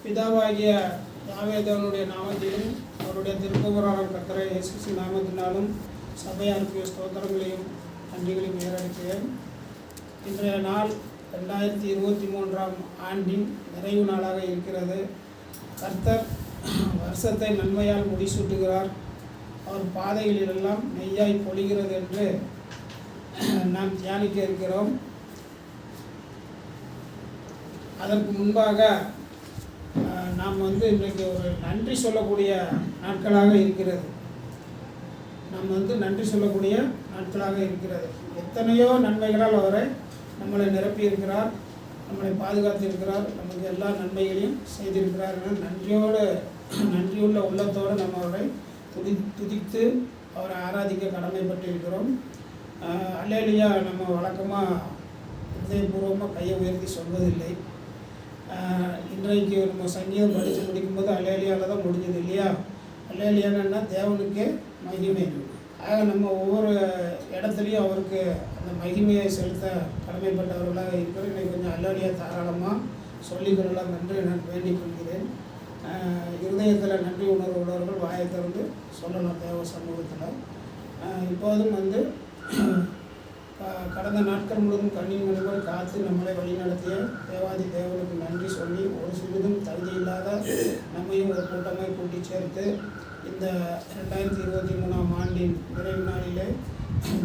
பிதாவாகிய யாவே தேவனுடைய நாமத்திலும் அவருடைய திருக்குமாரனான கர்த்தராகிய இயேசு கிறிஸ்துவின் நாமத்தினாலும் சபையாருக்கு ஸ்தோத்திரங்களையும் நன்றிகளையும் ஏறெடுக்கிறேன். இன்றைய நாள் 2023 ஆண்டின் நிறைவு நாளாக இருக்கிறது. கர்த்தர் வருஷத்தை நன்மையால் முடிசூட்டுகிறார். அவர் பாதைகளிலெல்லாம் நெய்யாய் பொழிகிறது என்று நாம் தியானிக்க இருக்கிறோம். அதற்கு முன்பாக நாம் இன்றைக்கு ஒரு நன்றி சொல்லக்கூடிய நாட்களாக இருக்கிறது. நன்றி சொல்லக்கூடிய நாட்களாக இருக்கிறது. எத்தனையோ நன்மைகளால் அவரை நம்மளை நிரப்பியிருக்கிறார், நம்மளை பாதுகாத்திருக்கிறார், நமக்கு எல்லா நன்மைகளையும் செய்திருக்கிறார். நன்றியுள்ள உள்ளத்தோடு நம்ம அவரை துதித்து அவரை ஆராதிக்க கடமைப்பட்டிருக்கிறோம். அல்லேலூயா நம்ம வழக்கமாக இதயபூர்வமாக கையை உயர்த்தி சொல்வதில்லை. இன்றைக்கு நம்ம சங்கீதம் படித்து முடிக்கும்போது அல்லேலூயாவில் தான் முடிஞ்சது இல்லையா? அல்லேலூயான்னா தேவனுக்கே மகிமை. ஆக நம்ம ஒவ்வொரு இடத்துலையும் அவருக்கு அந்த மகிமையை செலுத்த கடமைப்பட்டவர்களாக இருக்கிறோம். இன்றைக்கு கொஞ்சம் அல்லேலூயா தாராளமாக சொல்லிக்கொள்ளலாம் என்று நான் வேண்டிக் கொள்கிறேன். இருதயத்தில் நன்றி உணர்வு உள்ளவர்கள் வாயை திறந்து சொல்லலாம் தேவ சமூகத்தில். இப்போதும் கடந்த நாட்கள் முழுவதும் கண்ணின் மணிகள் காத்து நம்மளை வழிநடத்திய தேவாதி தேவனுக்கு நன்றி சொல்லி ஒரு சிறிதும் தகுதி இல்லாத நம்மையும் ஒரு கூட்டமாக கூட்டி சேர்த்து இந்த 2023 ஆண்டின் நிறைவு நாளிலே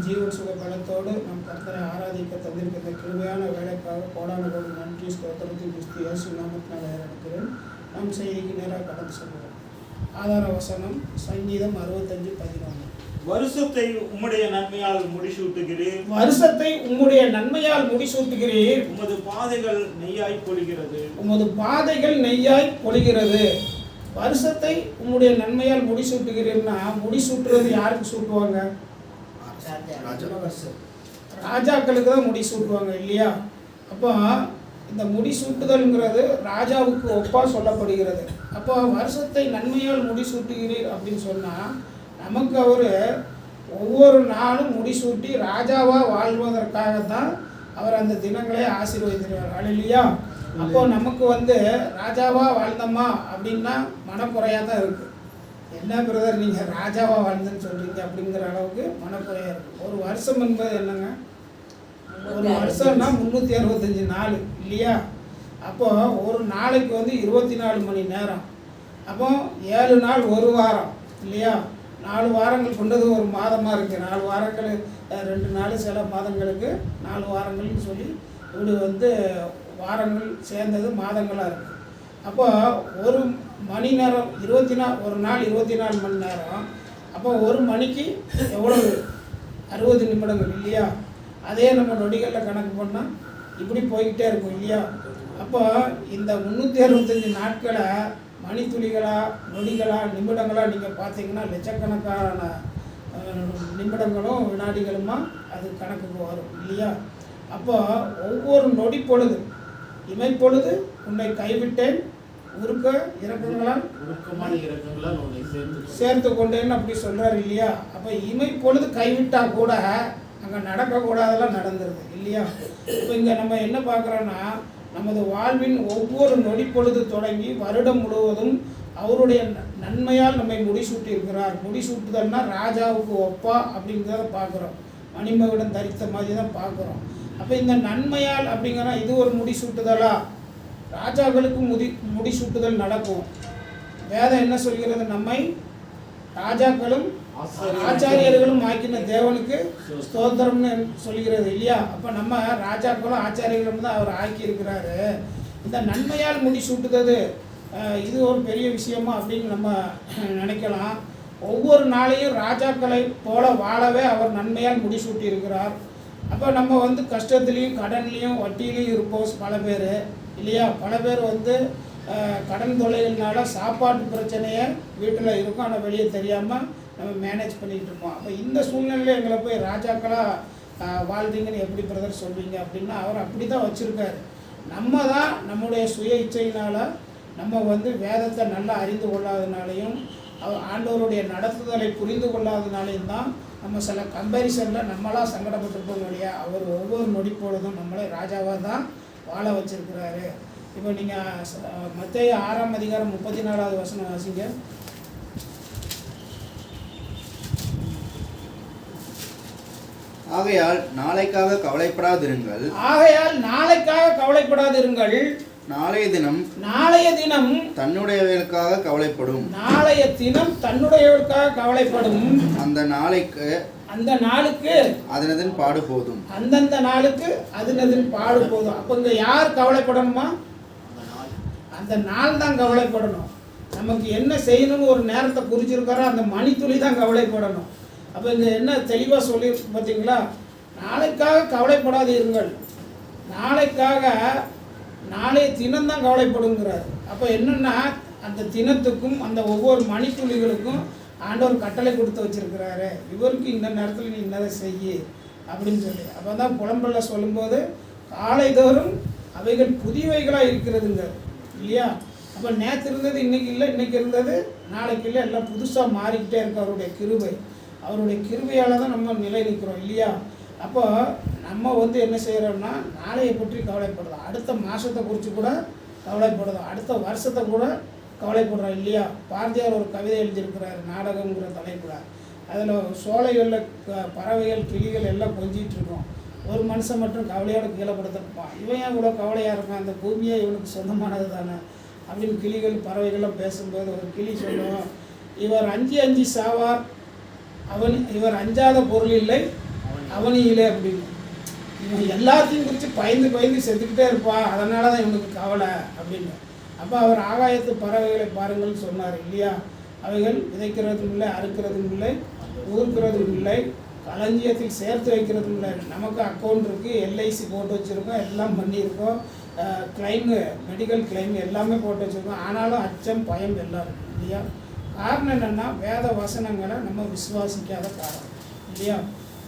ஜீவன் சுக பலத்தோடு நம் கர்த்தரை ஆராதிக்க தந்திருக்கிற கிருபையான வேலைக்காக கோடான கோடி நன்றி ஸ்தோத்திரத்தின் கிறிஸ்து இயேசு நாமத்தினால் ஏறெடுக்கிறேன். நம் செய்திக்கு நேராக கடந்து செல்கிறோம். ஆதார வசனம் சங்கீதம் 65:11. வருஷத்தை உம்முடைய நன்மையால் முடிசூட்டுகிறீர். வருஷத்தை உம்முடைய நன்மையால் முடிசூட்டுகிறீர். உமது பாதைகள் நெய்யாய் பொழிகிறது. உமது பாதைகள் நெய்யாய் பொழிகிறது. வருஷத்தை உம்முடைய நன்மையால் முடிசூட்டுகிறீர்னா, முடிசூட்டுறது யாருக்கு சூட்டுவாங்க? ராஜாக்களுக்கு தான் முடிசூட்டுவாங்க இல்லையா? அப்போ இந்த முடிசூட்டுதல்ங்கிறது ராஜாவுக்கு ஒப்பா சொல்லப்படுகிறது. அப்போ வருஷத்தை நன்மையால் முடிசூட்டுகிறீர் அப்படின்னு சொன்னால் நமக்கு அவர் ஒவ்வொரு நாளும் முடிசூட்டி ராஜாவாக வாழ்வதற்காகத்தான் அவர் அந்த தினங்களை ஆசீர்வதிக்கிறார் இல்லையா? அப்போ நமக்கு ராஜாவாக வாழ்ந்தோமா அப்படின்னா மனக்குறையாக தான் இருக்குது. என்ன பிரதர் நீங்கள் ராஜாவாக வாழ்ந்துன்னு சொல்கிறீங்க அப்படிங்கிற அளவுக்கு மனக்குறையாக இருக்குது. ஒரு வருஷம் என்பது என்னங்க? ஒரு வருஷம்னா 365 நாள் இல்லையா? அப்போ ஒரு நாளைக்கு 24 மணி நேரம். அப்போ 7 நாள் ஒரு வாரம் இல்லையா? 4 வாரங்கள் கொண்டது ஒரு மாதமாக இருக்குது. 4 வாரங்கள் 2 நாள் சில மாதங்களுக்கு 4 வாரங்கள்னு சொல்லி இப்படி வாரங்கள் சேர்ந்தது மாதங்களாக இருக்குது. அப்போ ஒரு மணி நேரம் ஒரு நாள் 24 மணி நேரம். அப்போ ஒரு மணிக்கு எவ்வளவு? 60 நிமிடங்கள் இல்லையா? அதே நம்ம நொடிகளில் கணக்கு பண்ணால் இப்படி போய்கிட்டே இருக்கும் இல்லையா? அப்போ இந்த 365 நாட்களை மணித்துளிகளா நொடிகளா நிமிடங்களா நீங்கள் பார்த்தீங்கன்னா லட்சக்கணக்கான நிமிடங்களும் வினாடிகளுமா அது கணக்குக்கு வரும் இல்லையா? அப்போ ஒவ்வொரு நொடி பொழுது இமைப்பொழுது உன்னை கைவிட்டேன் உருக்க இறக்கங்களால் சேர்த்து கொண்டேன்னு அப்படி சொல்கிறார் இல்லையா? அப்போ இமைப்பொழுது கைவிட்டால் கூட அங்கே நடக்கக்கூடாதெல்லாம் நடந்துருது இல்லையா? இப்போ இங்கே நம்ம என்ன பார்க்குறோன்னா, நமது வாழ்வின் ஒவ்வொரு நொடி பொழுது தொடங்கி வருடம் முழுவதும் அவருடைய நன்மையால் நம்மை முடிசூட்டியிருக்கிறார். முடிசூட்டுதல்னா ராஜாவுக்கு ஒப்பா அப்படிங்கிறத பார்க்குறோம். மணிமகுடம் தரித்த மாதிரி தான் பார்க்குறோம். அப்போ இந்த நன்மையால் அப்படிங்கிற இது ஒரு முடிசூட்டுதலா? ராஜாக்களுக்கு முடிசூட்டுதல் நடக்கும். வேதம் என்ன சொல்கிறது? நம்மை ராஜாக்களும் ஆச்சாரியர்களும் ஆக்கின தேவனுக்கு ஸ்தோத்திரம்னு சொல்கிறது இல்லையா? அப்போ நம்ம ராஜாக்களும் ஆச்சாரியர்களும் தான் அவர் ஆக்கியிருக்கிறாரு. இந்த நன்மையால் முடிசூட்டுறது இது ஒரு பெரிய விஷயமா அப்படின்னு நம்ம நினைக்கலாம். ஒவ்வொரு நாளையும் ராஜாக்களை போல வாழவே அவர் நன்மையால் முடிசூட்டி இருக்கிறார். அப்போ நம்ம கஷ்டத்துலேயும் கடன்லேயும் வட்டியிலையும் இருப்போம் பல பேர் இல்லையா? பல பேர் கடன் தொல்லைகள்னால சாப்பாட்டு பிரச்சனையை வீட்டில் இருக்கும், ஆனால் வெளியே தெரியாமல் நம்ம மேனேஜ் பண்ணிகிட்டு இருப்போம். அப்போ இந்த சூழ்நிலையில் எங்களை போய் ராஜாக்களாக வாழ்றீங்கன்னு எப்படி பிரதர் சொல்வீங்க அப்படின்னா, அவர் அப்படி தான் வச்சுருக்காரு. நம்ம தான் நம்முடைய சுய இச்சையினால் நம்ம வேதத்தை நல்லா அறிந்து கொள்ளாதனாலையும் ஆண்டவருடைய நடத்துதலை புரிந்து கொள்ளாதனாலையும் தான் நம்ம சில கம்பேரிசனில் நம்மளாக சங்கடப்பட்டிருப்போம் இல்லையா? அவர் ஒவ்வொரு நொடி பொழுதும் நம்மளை ராஜாவாக தான் வாழ வச்சிருக்கிறாரு. இப்போ நீங்கள் மத்தேயு 6ஆம் அதிகாரம் 34வது வசனம் வாசிங்க. ஆகையால் நாளைக்காக கவலைப்படாதிருங்கள். ஆகையால் நாளைக்காக கவலைப்படாதிருங்கள். நாளைய தினம் தன்னுடையவர்களுக்காக கவலைப்படும். நாளைய தினம் தன்னுடையவர்களுக்காக கவலைப்படும். அந்த நாளுக்கு அதனதன் பாடு போதும். அந்தந்த நாளுக்கு அதனதன் பாடு போதும். அப்போ இங்கே யார் கவலைப்படணுமா? அந்த நாள் தான் கவலைப்படணும். நமக்கு என்ன செய்யணும்னு ஒரு நேரத்தை குறிச்சிருக்காரோ அந்த மணித்துளி தான் கவலைப்படணும். அப்போ இங்கே என்ன தெளிவாக சொல்லியிருக்கு பார்த்தீங்களா? நாளைக்காக கவலைப்படாதீர்கள். நாளைய தினம்தான் கவலைப்படுங்கிறார். அப்போ என்னென்னா அந்த தினத்துக்கும் அந்த ஒவ்வொரு மணித்துளிகளுக்கும் ஆண்டவர் கட்டளை கொடுத்து வச்சிருக்கிறாரு. இவருக்கு இந்த நேரத்தில் நீ என்னதை செய்ய அப்படின்னு சொல்லி. அப்போ தான் புலம்பல்ல சொல்லும்போது காலைதோறும் அவைகள் புதியவைகளாக இருக்கிறதுங்க இல்லையா? அப்போ நேற்று இருந்தது இன்றைக்கி இல்லை, இன்றைக்கி இருந்தது நாளைக்கு இல்லை, எல்லாம் புதுசாக மாறிக்கிட்டே இருக்கு. அவருடைய கிருபையால் தான் நம்ம நிலை நிற்கிறோம் இல்லையா? அப்போ நம்ம என்ன செய்கிறோம்னா நாளையை பற்றி கவலைப்படுறோம், அடுத்த மாதத்தை குறித்து கூட கவலைப்படுறோம், அடுத்த வருஷத்தை கூட கவலைப்படுறோம் இல்லையா? பாரதியார் ஒரு கவிதை எழுதியிருக்கிறார் நாடகங்கிற தலைப்பில். அதில் சோலைகளில் பறவைகள் கிளிகள் எல்லாம் கொஞ்சிகிட்டு இருக்கோம், ஒரு மனுஷன் மட்டும் கவலையோடு கீழே படுத்திருப்பான். இவன் ஏன் இவ்வளோ கவலையாக இருக்கான், அந்த பூமியே இவனுக்கு சொந்தமானது தானே அப்படின்னு கிளிகள் பறவைகள்லாம் பேசும்போது ஒரு கிளி சொல்லுவோம், இவர் அஞ்சி சாவார், இவர் அஞ்சாத பொருள் இல்லை அவனியிலே அப்படின்னு. இவன் எல்லாத்தையும் குறித்து பயந்து செத்துக்கிட்டே இருப்பான், அதனால தான் இவனுக்கு கவலை அப்படின்னு. அப்போ அவர் ஆகாயத்து பறவைகளை பாருங்கள்னு சொன்னார் இல்லையா? அவைகள் விதைக்கிறதும் இல்லை, அறுக்கிறதும் இல்லை, ஊர்க்கிறதும் இல்லை, களஞ்சியத்தில் சேர்த்து வைக்கிறதும் இல்லை. நமக்கு அக்கௌண்ட் இருக்குது, எல்ஐசி போட்டு வச்சுருக்கோம், எல்லாம் பண்ணியிருக்கோம், கிளைமு மெடிக்கல் கிளைம் எல்லாமே போட்டு வச்சுருக்கோம். ஆனாலும் அச்சம் பயம் எல்லாம் இருக்குது இல்லையா? காரணம் என்னென்னா வேத வசனங்களை நம்ம விசுவாசிக்காத காரணம் இல்லையா?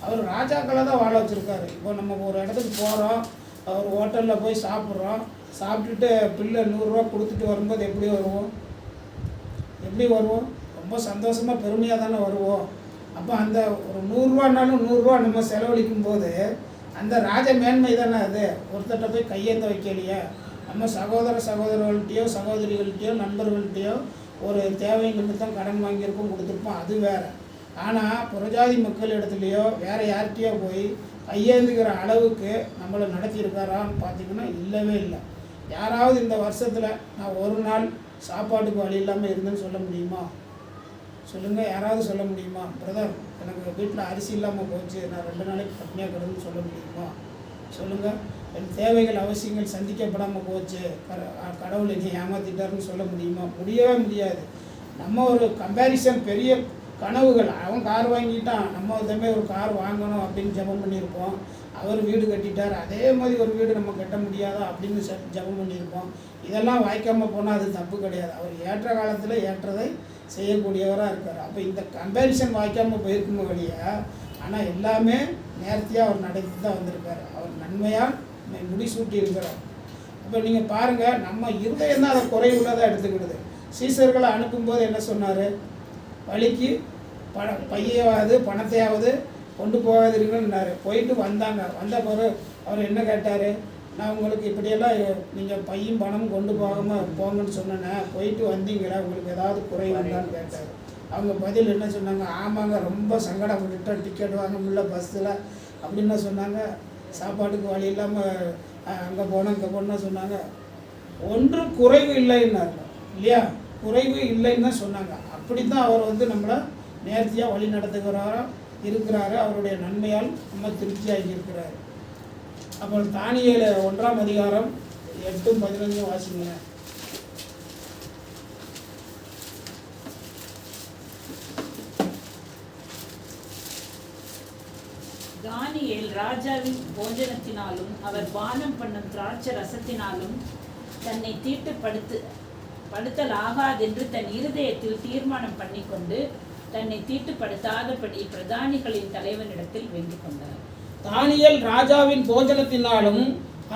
அவர் ராஜாக்களை தான் வாழ வச்சுருக்காரு. இப்போ நம்ம ஒரு இடத்துக்கு போகிறோம், ஒரு ஹோட்டலில் போய் சாப்பிட்றோம், சாப்பிட்டுட்டு பில்லு 100 ரூபா கொடுத்துட்டு வரும்போது எப்படி வருவோம்? ரொம்ப சந்தோஷமாக பெருமையாக தானே வருவோம். அப்போ அந்த ஒரு 100 ரூபானாலும் 100 ரூபா நம்ம செலவழிக்கும் போது அந்த ராஜ மேன்மை தானே அது. ஒருத்தட்ட போய் கையேந்த வைக்கலையே. நம்ம சகோதரர்கள்ட்டையோ சகோதரிகள்கிட்டையோ நண்பர்கள்ட்டையோ ஒரு தேவை நிமித்தம் கடன் வாங்கியிருக்கோம், கொடுத்துருப்போம், அது வேறு. ஆனால் புறஜாதி மக்கள் இடத்துலையோ வேறு யார்கிட்டையோ போய் கையேந்துக்கிற அளவுக்கு நம்மளை நடத்தியிருக்காரான்னு பார்த்திங்கன்னா இல்லவே இல்லை. யாராவது இந்த வருஷத்தில் நான் ஒரு நாள் சாப்பாட்டுக்கு வழி இல்லாமல் இருந்தேன்னு சொல்ல முடியுமா? சொல்லுங்கள், யாராவது சொல்ல முடியுமா? பிரதர், எனக்கு வீட்டில் அரிசி இல்லாமல் போச்சு, நான் 2 நாளைக்கு பட்னியாக கிடந்துன்னு சொல்ல முடியுமா? சொல்லுங்கள். என் தேவைகள் அவசியங்கள் சந்திக்கப்படாமல் போச்சு, கடவுள் என்னை ஏமாற்றிட்டாருன்னு சொல்ல முடியுமா? முடியவே முடியாது. நம்ம ஒரு கம்பேரிசன், பெரிய கனவுகள், அவன் கார் வாங்கிட்டான், நம்ம ஒரு கார் வாங்கணும் அப்படின்னு ஜெபம் பண்ணியிருப்போம். அவர் வீடு கட்டிட்டார், அதே மாதிரி ஒரு வீடு நம்ம கட்ட முடியாதா அப்படின்னு ஜெபம் பண்ணியிருப்போம். இதெல்லாம் வாய்க்காமல் போனால் அது தப்பு கிடையாது. அவர் ஏற்ற காலத்தில் ஏற்றதை செய்யக்கூடியவராக இருக்கார். அப்போ இந்த கம்பேரிசன் வாய்க்காமல் போயிருக்குமே வழியா, ஆனால் எல்லாமே நேர்த்தியாக அவர் நடத்தி தான் வந்திருக்கார். அவர் நன்மையாக முடிசூட்டி இருக்கிறார். இப்போ நீங்கள் பாருங்கள், நம்ம இருதயம் தான் அதை குறைவுள்ளதாக எடுத்துக்கிடுது. சீசர்களை அனுப்பும்போது என்ன சொன்னார்? வழிக்கு பையாவது பணத்தையாவது கொண்டு போகாதீங்கன்னாரு. போயிட்டு வந்தாங்க. வந்த பிறகு அவர் என்ன கேட்டார்? நான் உங்களுக்கு இப்படியெல்லாம் நீங்கள் பையும் பணமும் கொண்டு போகாமல் போங்கன்னு சொன்னேன்னே, போயிட்டு வந்தீங்களா, உங்களுக்கு ஏதாவது குறை வந்தான்னு கேட்டார். அவங்க பதில் என்ன சொன்னாங்க? ஆமாங்க, ரொம்ப சங்கடப்பட்டுட்டோம், டிக்கெட் வாங்க முடியல பஸ்ஸில் அப்படின்னு சொன்னாங்க. சாப்பாட்டுக்கு வழி இல்லாமல் அங்கே போனோம் இங்கே போனோம் சொன்னாங்க. ஒன்றும் குறைவு இல்லைன்னாரு இல்லையா? குறைவு இல்லைன்னு தான் சொன்னாங்க. அப்படி தான் அவர் நம்மளை நேர்த்தியாக வழி இருக்கிறாரு. அவருடைய நன்மையால் நம்ம திருப்தியாகி இருக்கிறாரு. அப்புறம் தானியேல் 1ஆம் அதிகாரம் 8-15 வாசிங்க. தானியேல் ராஜாவின் போஜனத்தினாலும் அவர் பானம் பண்ணும் திராட்சை ரசத்தினாலும் தன்னை தீட்டுப்படுத்தல் ஆகாதென்று தன் இருதயத்தில் தீர்மானம் பண்ணிக்கொண்டு தன்னை தீட்டுப்படுத்தாதபடி பிரதானிகளின் தலைவனிடத்தில் வேண்டிக் கொண்டார். தானியேல் ராஜாவின் போஜனத்தினாலும்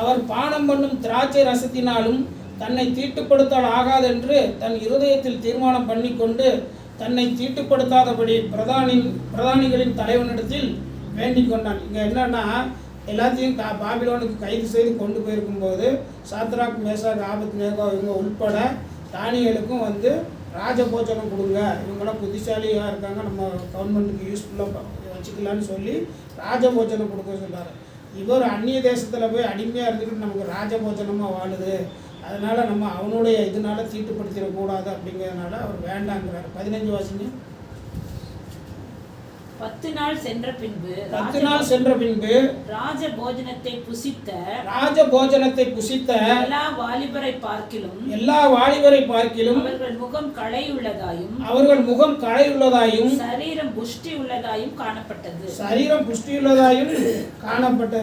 அவர் பானம் பண்ணும் திராட்சை ரசத்தினாலும் தன்னை தீட்டுப்படுத்தல் ஆகாதென்று தன் இருதயத்தில் தீர்மானம் பண்ணிக்கொண்டு தன்னை தீட்டுப்படுத்தாதபடி பிரதானிகளின் தலைவனிடத்தில் வேண்டிக் கொண்டான். இங்கே என்னன்னா, எல்லாத்தையும் பாபிலோனுக்கு கைது செய்து கொண்டு போயிருக்கும்போது சாத்ராக் மேசாக் ஆபத்நேகோ இவங்க உட்பட தானியேலுக்கும் வந்து ராஜபோஜனம் கொடுங்க, இவங்களாம் புத்திசாலியாக இருக்காங்க, நம்ம கவர்மெண்ட்டுக்கு யூஸ்ஃபுல்லாக வச்சுக்கலான்னு சொல்லி ராஜபோஜனம் கொடுக்க சொன்னார். இவர் அந்நிய தேசத்தில் போய் அடிமையாக இருந்துக்கிட்டு நமக்கு ராஜபோஜனமாக வாழுது, அதனால் நம்ம அவனுடைய இதனால தீட்டுப்படுத்திடக்கூடாது அப்படிங்கிறதுனால அவர் வேண்டாங்கிறார். 15 வாசிங்க. 10 நாள் சென்ற பின்பு ராஜ போஜனத்தை புசித்த எல்லா வாலிபரை பார்க்கிலும் அவர்கள் முகம் களையுள்ளதாயும் சரீரம் புஷ்டி உள்ளதாயும் காணப்பட்டது.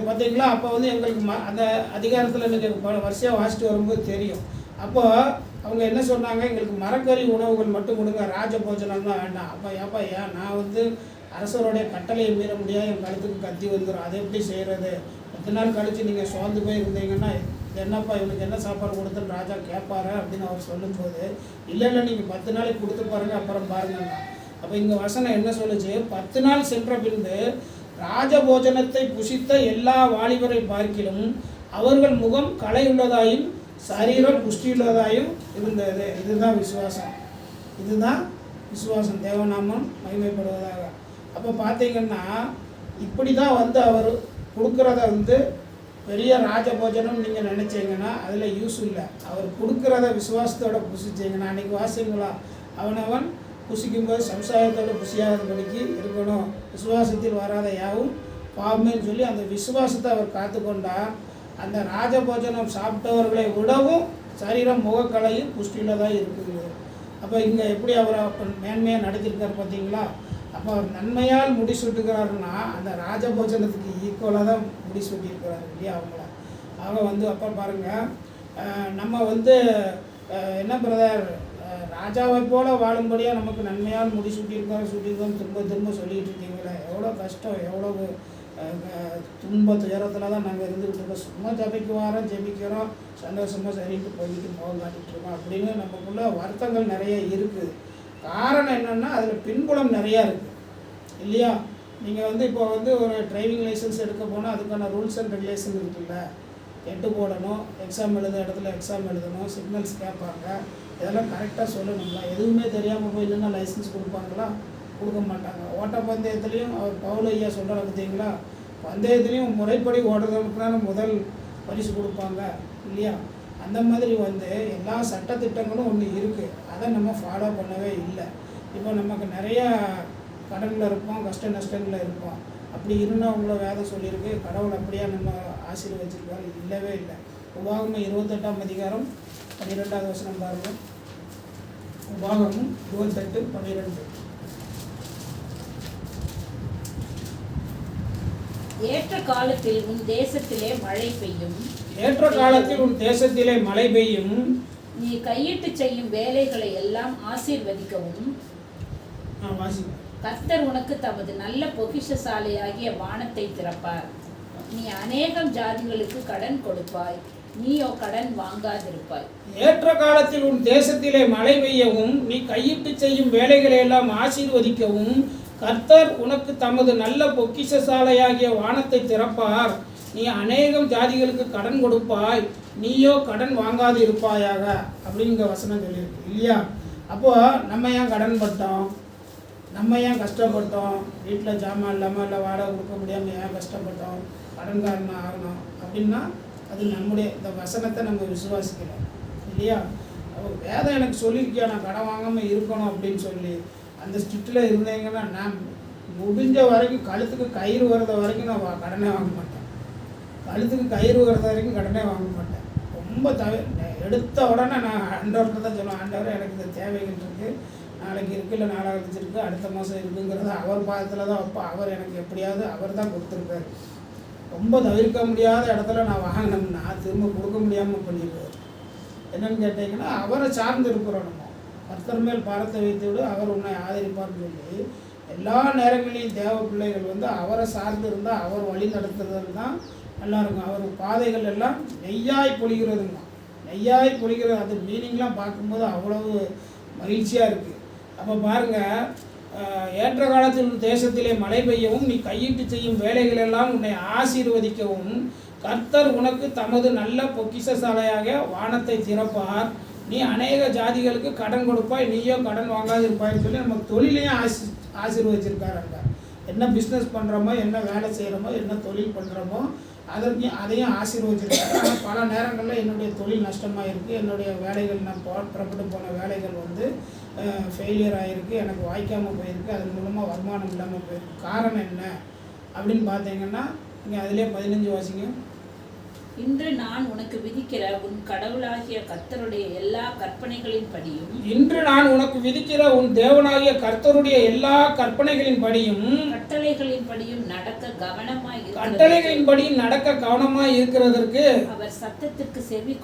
பார்த்தீங்களா? அப்போ வந்து எங்களுக்கு அந்த அதிகாரத்தில் நீங்கள் வரிசையாக வாசிட்டு வரும்போது தெரியும். அப்போ அவங்க என்ன சொன்னாங்க, எங்களுக்கு மரக்கறி உணவுகள் மட்டும் கொடுங்க, ராஜ போஜனம் தான் வேண்டாம். அப்போ ஏன் நான் வந்து அரசருடைய கட்டளையை மீற முடியாது, என் கழுத்துக்கு கத்தி வந்துடும், அதை எப்படி செய்கிறது? 10 நாள் கழித்து நீங்கள் சோர்ந்து போய் இருந்தீங்கன்னா என்னப்பா இவனுக்கு என்ன சாப்பாடு கொடுத்துன்னு ராஜா கேட்பாரு அப்படின்னு அவர் சொல்லும்போது, இல்லை நீங்கள் 10 நாளைக்கு கொடுத்து பாருங்கள் அப்புறம் பாருங்கண்ணா. அப்போ இங்கே வசனம் என்ன சொல்லுச்சு, 10 நாள் சென்ற பின்பு ராஜபோஜனத்தை புசித்த எல்லா வாலிபரை பார்க்கிலும் அவர்கள் முகம் களையுள்ளதாயும் சரீரம் புஷ்டியுள்ளதாயும் இருந்தது. இதுதான் விசுவாசம். தேவநாமம் மகிமைப்படுவதாக. அப்போ பார்த்தீங்கன்னா இப்படி தான் வந்து அவர் கொடுக்குறத வந்து பெரிய ராஜபோஜனம் நீங்கள் நினச்சிங்கன்னா அதில் யூஸ் இல்லை. அவர் கொடுக்குறத விசுவாசத்தோட புசிச்சிங்கன்னா, அன்றைக்கி வாசிங்களா, அவனவன் புசிக்கும்போது சம்சாரத்தோட புசியாதபடிக்கு இருக்கணும், விசுவாசத்தில் வராத யாவும் பாவமேன்னு சொல்லி அந்த விசுவாசத்தை அவர் காத்துக்கொண்டா அந்த ராஜபோஜனம் சாப்பிட்டவர்களை விடவும் சரீரம் முகக்கலையும் புஷ்டியுள்ளதாக இருக்குது. அப்போ இங்கே எப்படி அவர் மேன்மையாக நடத்திருக்கார் பார்த்தீங்களா? அப்போ அவர் நன்மையால் முடிசூட்டுகிறாருன்னா அந்த ராஜபோஜனத்துக்கு ஈக்குவலாக தான் முடிசூட்டியிருக்கிறார் இல்லையா அவங்க வந்து அப்போ பாருங்கள், நம்ம வந்து என்ன பிரதர் ராஜாவை போல் வாழும்படியாக நமக்கு நன்மையால் முடிசூட்டியிருக்கோம் திரும்ப சொல்லிகிட்டு இருக்கீங்களே, எவ்வளோ கஷ்டம், எவ்வளோ துன்ப துயரத்தில் தான் நாங்கள் இருந்துக்கிட்டு இருக்கோம். சும்மா ஜெபிக்கிறோம், சந்தோஷமாக சரிட்டு போய்கிட்டு முகம் காட்டிகிட்டு இருக்கோம் அப்படின்னு நமக்குள்ள வருத்தங்கள் நிறைய இருக்குது. காரணம் என்னென்னா அதில் பின்புலம் நிறையா இருக்குது இல்லையா? நீங்கள் வந்து இப்போ வந்து ஒரு டிரைவிங் லைசன்ஸ் எடுக்க போனால் அதுக்கான ரூல்ஸ் அண்ட் ரெகுலேஷன் இருக்குல்ல, எட்டு போடணும், எக்ஸாம் இடத்துல எக்ஸாம் எழுதணும், சிக்னல்ஸ் கேட்பாங்க, இதெல்லாம் கரெக்டாக சொல்லணுங்களா? எதுவுமே தெரியாமல் போய் இல்லைன்னா லைசன்ஸ் கொடுப்பாங்களா? கொடுக்க மாட்டாங்க. ஓட்டப்பந்தயத்துலேயும் அவர் பவுல் ஐயா சொல்கிற பார்த்தீங்களா, பந்தயத்துலேயும் முறைப்படி ஓடுறதுக்குனால முதல் பரிசு கொடுப்பாங்க இல்லையா? அந்த மாதிரி வந்து எல்லா சட்டத்திட்டங்களும் ஒன்று இருக்குது, அதை நம்ம ஃபாலோ பண்ணவே இல்லை. இப்போ நமக்கு நிறையா கடனில் இருப்போம், கஷ்ட நஷ்டங்களில் இருப்போம். அப்படி இருந்தால் அவங்கள வேதம் சொல்லியிருக்கு, கடவுள் அப்படியே நம்ம ஆசீர்வதிச்சிருக்காரு, இல்லவே இல்லை. உபாகமம் 28ஆம் அதிகாரம் 12வது வசனம் பாருங்கள். உபாகமம் 28:12. ஏற்ற காலத்தில் உன் தேசத்திலே மழை பெய்யும், நீ கையிட்டு செய்யும் வேலைகளை எல்லாம் ஆசீர்வதிக்கவும் கர்த்தர் உனக்கு தமது நல்ல பொக்கிஷசாலையாகிய வானத்தை திறப்பார். நீ அநேகம் ஜாதிகளுக்கு கடன் கொடுப்பாய், நீயோ கடன் வாங்காதிருப்பாய். ஏற்ற காலத்தில் உன் தேசத்திலே மழை பெய்யவும், நீ கையிட்டு செய்யும் வேலைகளை எல்லாம் ஆசீர்வதிக்கவும் கர்த்தர் உனக்கு தமது நல்ல பொக்கிஷசாலையாகிய வானத்தை திறப்பார். நீ அநேகம் ஜாதிகளுக்கு கடன் கொடுப்பாய், நீயோ கடன் வாங்காது இருப்பாயாக அப்படிங்கிற வசனம் சொல்லியிருக்கு இல்லையா? அப்போது நம்ம ஏன் கடன் பட்டோம், நம்ம ஏன் கஷ்டப்பட்டோம், வீட்டில் ஜாமான் இல்லாமல் இல்லை வாடகை கொடுக்க முடியாமல் ஏன் கஷ்டப்பட்டோம், கடன்காரன் ஆகணும் அப்படின்னா அது நம்முடைய இந்த வசனத்தை நம்ம விசுவாசிக்கலாம் இல்லையா? அவர் வேதம் எனக்கு சொல்லியிருக்கியா நான் கடன் வாங்காமல் இருக்கணும் அப்படின்னு சொல்லி அந்த ஸ்ட்ரிக்டில் இருந்தீங்கன்னா நான் முடிஞ்ச வரைக்கும் கழுத்துக்கு கயிறு வர்ற வரைக்கும் நான் கடனே வாங்க மாட்டேன். ரொம்ப எடுத்த உடனே நான் ஆண்டவர்கிட்ட தான் சொல்லுவேன், ஆண்டவர் எனக்கு இந்த தேவைகள் இருக்குது, நாளைக்கு இருக்குது இல்லை நாளாக இருக்குது, அடுத்த மாதம் இருக்குங்கிறத அவர் பாதத்தில் தான் வைப்போம். அவர் எனக்கு எப்படியாவது அவர் தான் கொடுத்துருக்காரு. ரொம்ப தவிர்க்க முடியாத இடத்துல நான் வாங்கினோம்னா திரும்ப கொடுக்க முடியாமல் பண்ணிடுவார். என்னென்னு கேட்டிங்கன்னா அவரை சார்ந்து இருக்கிறோம். நம்ம கர்த்தர் மேல் பாரத்தை வைத்து விடு, அவர் உன்னை ஆதரிப்பார்னு சொல்லி எல்லா நேரங்களையும் தேவ பிள்ளைகள் வந்து அவரை சார்ந்து இருந்தால் அவர் வழி நடத்துறது தான் நல்லாயிருக்கும். அவர் பாதைகள் எல்லாம் நெய்யாய் பொழிகிறதுங்க, நெய்யாய் பொழிகிறது. அது மீனிங்லாம் பார்க்கும்போது அவ்வளவு மகிழ்ச்சியாக இருக்குது. அப்போ பாருங்கள், ஏற்ற காலத்தில் தேசத்திலே மழை பெய்யவும் நீ கையிட்டு செய்யும் வேலைகளெல்லாம் உன்னை ஆசீர்வதிக்கவும் கர்த்தர் உனக்கு தமது நல்ல பொக்கிஷசாலையாக வானத்தை திறப்பார். நீ அநேக ஜாதிகளுக்கு கடன் கொடுப்பாய், நீயோ கடன் வாங்காதிருப்பாய்ன்னு சொல்லி நம்ம தொழிலையும் ஆசீர்வதிச்சிருக்காருங்க. என்ன பிஸ்னஸ் பண்ணுறோமோ, என்ன வேலை செய்கிறோமோ, என்ன தொழில் பண்ணுறோமோ அதையும் ஆசீர்வதிச்சிருக்காரு. ஆனால் பல நேரங்களில் என்னுடைய தொழில் நஷ்டமாக இருக்குது, என்னுடைய வேலைகள் நான் புறப்பட்டு போன வேலைகள் வந்து ஃபெயிலியர் ஆகிருக்கு, எனக்கு வாய்க்காமல் போயிருக்கு, அதன் மூலமாக வருமானம் இல்லாமல் போயிருக்கு. காரணம் என்ன அப்படின்னு பார்த்தீங்கன்னா இங்கே அதிலே 15 வாசிங்க. இன்று நான் உனக்கு விதிக்கிற உன் கடவுளாகிய கர்த்தருடைய எல்லா கற்பனைகளின்படியும் இன்று நான் உனக்கு விதிக்கிற உன் தேவனாகிய கர்த்தருடைய எல்லா கற்பனைகளின்படியும் கட்டளைகளின்படியும் நடக்க கவனமாய் இருக்கிறதற்கு அவர் சத்தத்திற்கு செவி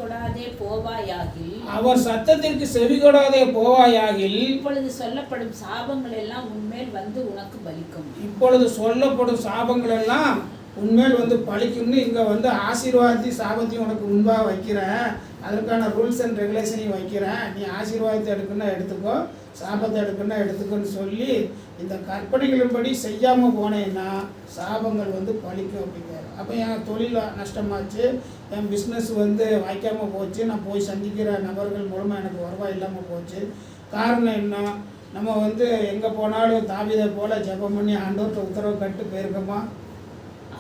கொடாதே போவாயாகில் இப்பொழுது சொல்லப்படும் சாபங்கள் எல்லாம் உன்மேல் வந்து உனக்கு பலிக்கும்னு இங்கே வந்து ஆசீர்வாதத்தையும் சாபத்தையும் உனக்கு முன்பாக வைக்கிறேன். அதற்கான ரூல்ஸ் அண்ட் ரெகுலேஷனையும் வைக்கிறேன். நீ ஆசீர்வாதத்தை எடுக்கணும்னா எடுத்துக்கோ, சாபத்தை எடுக்கணும்னா எடுத்துக்கோன்னு சொல்லி இந்த கற்பனைகளின்படி செய்யாமல் போனேன்னா சாபங்கள் வந்து பலிக்கும் அப்படிங்கிறார். அப்போ என் தொழில் நஷ்டமாச்சு, என் பிஸ்னஸ் வந்து வாய்க்காமல் போச்சு, நான் போய் சந்திக்கிற நபர்கள் மூலமாக எனக்கு வருவாய் இல்லாமல் போச்சு. காரணம் என்ன? நம்ம வந்து எங்கே போனாலும் தாவீதை போல் ஜெபம் பண்ணி ஆண்டவர்கிட்ட உத்தரவு கட்டு போயிருக்கோமா?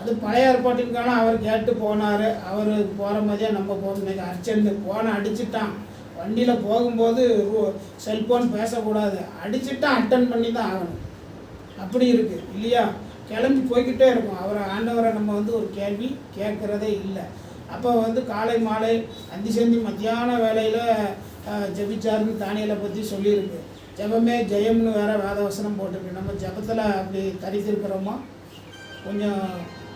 அது பழைய ஏற்பாட்டின் காலம். அவர் கேட்டு போனார், அவர் போகிற மாதிரியே நம்ம போக இன்னைக்கு அர்ஜென்ட்டு ஃபோனை அடிச்சுட்டான். வண்டியில் போகும்போது செல்ஃபோன் பேசக்கூடாது, அடிச்சுட்டான் அட்டன் பண்ணி தான் ஆகணும். அப்படி இருக்குது இல்லையா? கிளம்பி போய்கிட்டே இருக்கும். ஆண்டவரை நம்ம வந்து ஒரு கேள்வி கேட்குறதே இல்லை. அப்போ வந்து காலை மாலை அந்தி சந்தி மத்தியான வேலையில் ஜெபிச்சாருன்னு தானியலை பற்றி சொல்லியிருக்கு. ஜெபமே ஜெயம்னு வேறு வேதவசனம் போட்டிருக்கு. நம்ம ஜெபத்தில் அப்படி தரித்திருக்கிறோமா? கொஞ்சம்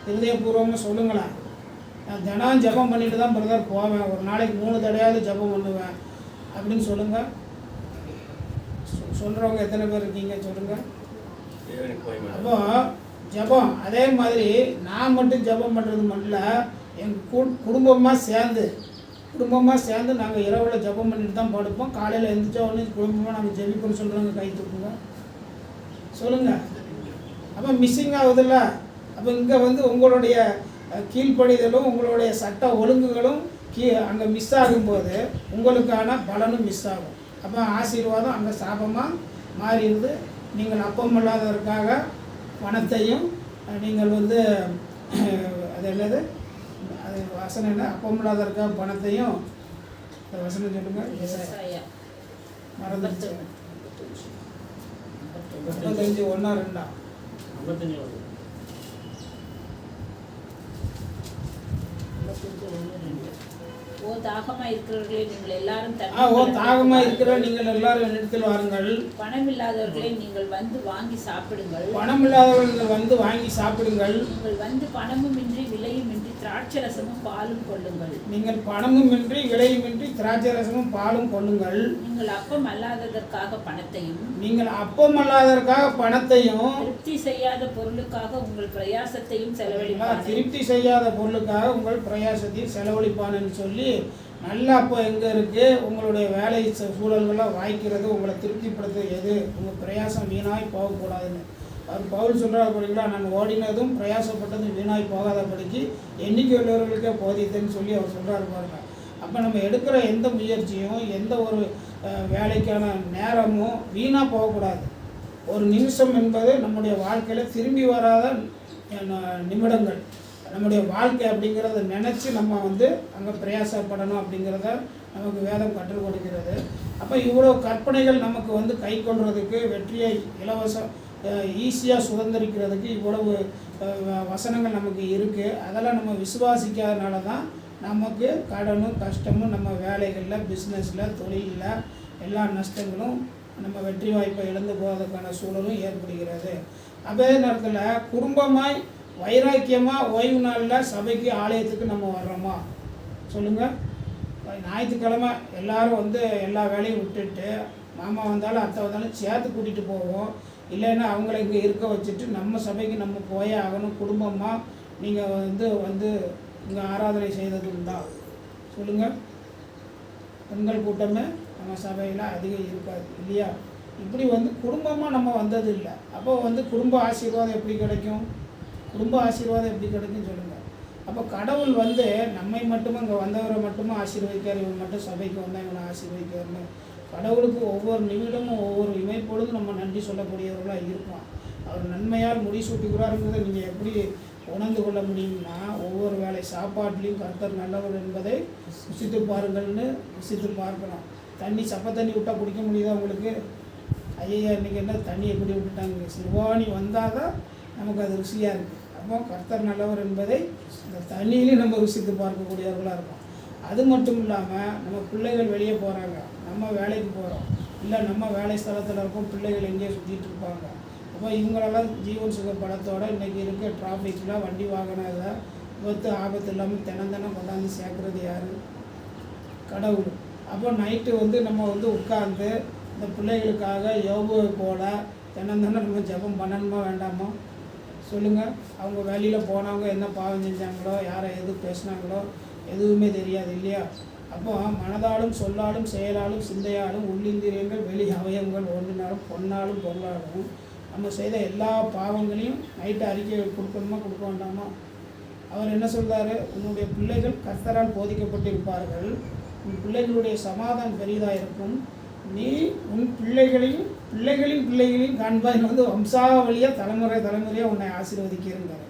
இருதயபூர்வமாக சொல்லுங்களேன். நான் தினம் ஜெபம் பண்ணிட்டு தான் பிரதர் போவேன், ஒரு நாளைக்கு 3 தடையாவது ஜெபம் பண்ணுவேன் அப்படின்னு சொல்லுங்கள். சொல்கிறவங்க எத்தனை பேர் இருக்கீங்க சொல்லுங்கள். அப்போ ஜெபம் அதே மாதிரி நான் மட்டும் ஜெபம் பண்ணுறது மட்டும் இல்லை, எங்கள் குடும்பமாக சேர்ந்து நாங்கள் இரவில் ஜெபம் பண்ணிட்டு தான் படுப்போம். காலையில் எழுந்திரிச்சா உடனே குடும்பமாக நாங்கள் ஜெபிப்போம்னு சொல்கிறவங்க கை தூக்குங்க சொல்லுங்கள். அப்போ மிஸ்ஸிங் ஆகுதில்ல? அப்போ இங்கே வந்து உங்களுடைய கீழ்ப்படிதலும் உங்களுடைய சட்ட ஒழுங்குகளும் அங்கே மிஸ் ஆகும்போது உங்களுக்கான பலனும் மிஸ் ஆகும். அப்போ ஆசீர்வாதம் அங்கே சாபமாக மாறிடுது. நீங்கள் அப்பமில்லாததற்காக பணத்தையும் நீங்கள் வந்து அது என்னது அது வசனம் என்ன? அப்பமில்லாததற்காக பணத்தையும் வசனம் சொல்லுங்கள். மறந்துச்சு 55 1 2 55 ஓ தாகமா இருக்கிறவர்களே நீங்கள் எல்லாரும் நீங்கள் எல்லாரும் என்னிடத்தில் வாருங்கள். பணம் இல்லாதவர்களே நீங்கள் வந்து வாங்கி சாப்பிடுங்கள். நீங்கள் வந்து பணமுமின்றி விலையுமின்றி திராட்சரசமும் பாலும் கொள்ளுங்கள். நீங்கள் அப்பம் அல்லாததற்காக பணத்தையும் திருப்தி செய்யாத பொருளுக்காக உங்கள் பிரயாசத்தையும் செலவழிப்பான்னு சொல்லி நல்லா. அப்போ எங்கே இருக்குது? உங்களுடைய வேலை சூழல்கள்லாம் வாய்க்கிறது, உங்களை திருப்திப்படுத்துறது எது? உங்கள் பிரயாசம் வீணாய் போகக்கூடாதுன்னு அவர் பவுல் சொல்கிறார். படிக்கலாம், நான் ஓடினதும் பிரயாசப்பட்டதும் வீணாய் போகாதபடிக்கு எண்ணிக்கை உள்ளவர்களுக்கே போதித்தேன்னு சொல்லி அவர் சொல்கிறார் பாருங்க. அப்போ நம்ம எடுக்கிற எந்த முயற்சியும் எந்த ஒரு வேலைக்கான நேரமும் வீணாக போகக்கூடாது. ஒரு நிமிஷம் என்பது நம்முடைய வாழ்க்கையில் திரும்பி வராத நிமிடங்கள். நம்முடைய வாழ்க்கை அப்படிங்கிறத நினச்சி நம்ம வந்து அங்கே பிரயாசப்படணும் அப்படிங்கிறத நமக்கு வேதம் கற்றுக் கொடுக்கிறது. அப்போ இவ்வளோ கற்பனைகள் நமக்கு வந்து கை கொள்றதுக்கு, வெற்றியை ஈஸியாக சுதந்திரிக்கிறதுக்கு இவ்வளவு வசனங்கள் நமக்கு இருக்குது. அதெல்லாம் நம்ம விசுவாசிக்காதனால தான் நமக்கு கடனும் கஷ்டமும் நம்ம வேலைகளில், பிஸ்னஸில், தொழிலில் எல்லா நஷ்டங்களும் நம்ம வெற்றி வாய்ப்பை இழந்து போவதற்கான சூழலும் ஏற்படுகிறது. அதே நேரத்தில் குடும்பமாய் வைராக்கியமாக ஓய்வு நாளில் சபைக்கு ஆலயத்துக்கு நம்ம வர்றோமா சொல்லுங்கள். ஞாயிற்றுக்கிழமை எல்லோரும் வந்து எல்லா வேலையும் விட்டுட்டு மாமா வந்தாலும் அத்தை வந்தாலும் சேர்த்து கூட்டிகிட்டு போவோம். இல்லைன்னா அவங்கள இங்கே இருக்க வச்சுட்டு நம்ம சபைக்கு நம்ம போயே ஆகணும். குடும்பமாக நீங்கள் வந்து இங்கே ஆராதனை செய்தது உண்டா சொல்லுங்கள். பெண்கள் கூட்டமே நம்ம சபையில் அதிகம் இருக்காது இல்லையா? இப்படி வந்து குடும்பமாக நம்ம வந்தது இல்லை. அப்போ வந்து குடும்ப ஆசீர்வாதம் எப்படி கிடைக்கும்? குடும்ப ஆசீர்வாதம் எப்படி கிடைக்கும்னு சொல்லுங்கள். அப்போ கடவுள் வந்து நம்மை மட்டுமே இங்கே வந்தவரை மட்டுமே ஆசீர்வதிக்கார், இவன் மட்டும் சபைக்கு வந்தால் இவனை ஆசீர்வதிக்காருன்னு. கடவுளுக்கு ஒவ்வொரு நிமிடமும் ஒவ்வொரு இமைப்பொழுதும் நம்ம நன்றி சொல்லக்கூடியவர்களாக இருப்போம். அவர் நன்மையால் முடிசூட்டுகிறாருங்கிறத நீங்கள் எப்படி உணர்ந்து கொள்ள முடியும்னா, ஒவ்வொரு வேளை சாப்பாட்லேயும் கர்த்தர் நல்லவர் என்பதை ருசித்து பாருங்கள்னு ருசித்து பார்க்கணும். தண்ணி சப்ப தண்ணி விட்டால் குடிக்க முடியுதா உங்களுக்கு? ஐயா இன்றைக்கி என்ன தண்ணி எப்படி விட்டுட்டாங்க? சிறுவாணி வந்தால் தான் நமக்கு அது ருசியாக இருக்குது. அப்போ கர்த்தர் நல்லவர் என்பதை அந்த தண்ணியிலையும் நம்ம ருசித்து பார்க்கக்கூடியவர்களாக இருக்கும். அது மட்டும் இல்லாமல் நம்ம பிள்ளைகள் வெளியே போகிறாங்க, நம்ம வேலைக்கு போகிறோம், இல்லை நம்ம வேலை ஸ்தலத்தில் இருக்கோம், பிள்ளைகள் எங்கேயோ சுற்றிட்டு இருப்பாங்க. அப்போ இவங்களெல்லாம் ஜீவன் சுக படத்தோடு இன்றைக்கி இருக்க டிராஃபிக்கில் வண்டி வாகனத்தில் விபத்து ஆபத்து இல்லாமல் தினம் கொண்டாந்து சேர்க்குறது யார்? கடவுள். அப்போ நைட்டு வந்து நம்ம வந்து உட்கார்ந்து இந்த பிள்ளைகளுக்காக யோபுவை போல தினம் நம்ம ஜெபம் பண்ணணுமா வேண்டாமா சொல்லுங்கள்? அவங்க வெளியில் போனவங்க என்ன பாவம் செஞ்சாங்களோ, யாரை எது பேசினாங்களோ எதுவுமே தெரியாது இல்லையா? அப்போ மனதாலும் சொல்லாலும் செயலாலும் சிந்தையாலும் உள்ளிந்திரியங்கள் வெளி அவயவங்கள் ஒன்றினாலும் பொன்னாலும் பொருளாலும் நம்ம செய்த எல்லா பாவங்களையும் நைட்டு அறிக்கை கொடுக்கணுமா கொடுக்க வேண்டாமா? அவர் என்ன சொல்கிறாரு? உன்னுடைய பிள்ளைகள் கர்த்தரால் போதிக்கப்பட்டிருப்பார்கள், உன் பிள்ளைகளுடைய சமாதானம் பெரிதாக இருக்கும், நீ உன் பிள்ளைகளையும் பிள்ளைகளின் காண்பாயின் வந்து வம்சாவளியாக தலைமுறையாக உன்னை ஆசீர்வதிக்கிறேங்கிறார்.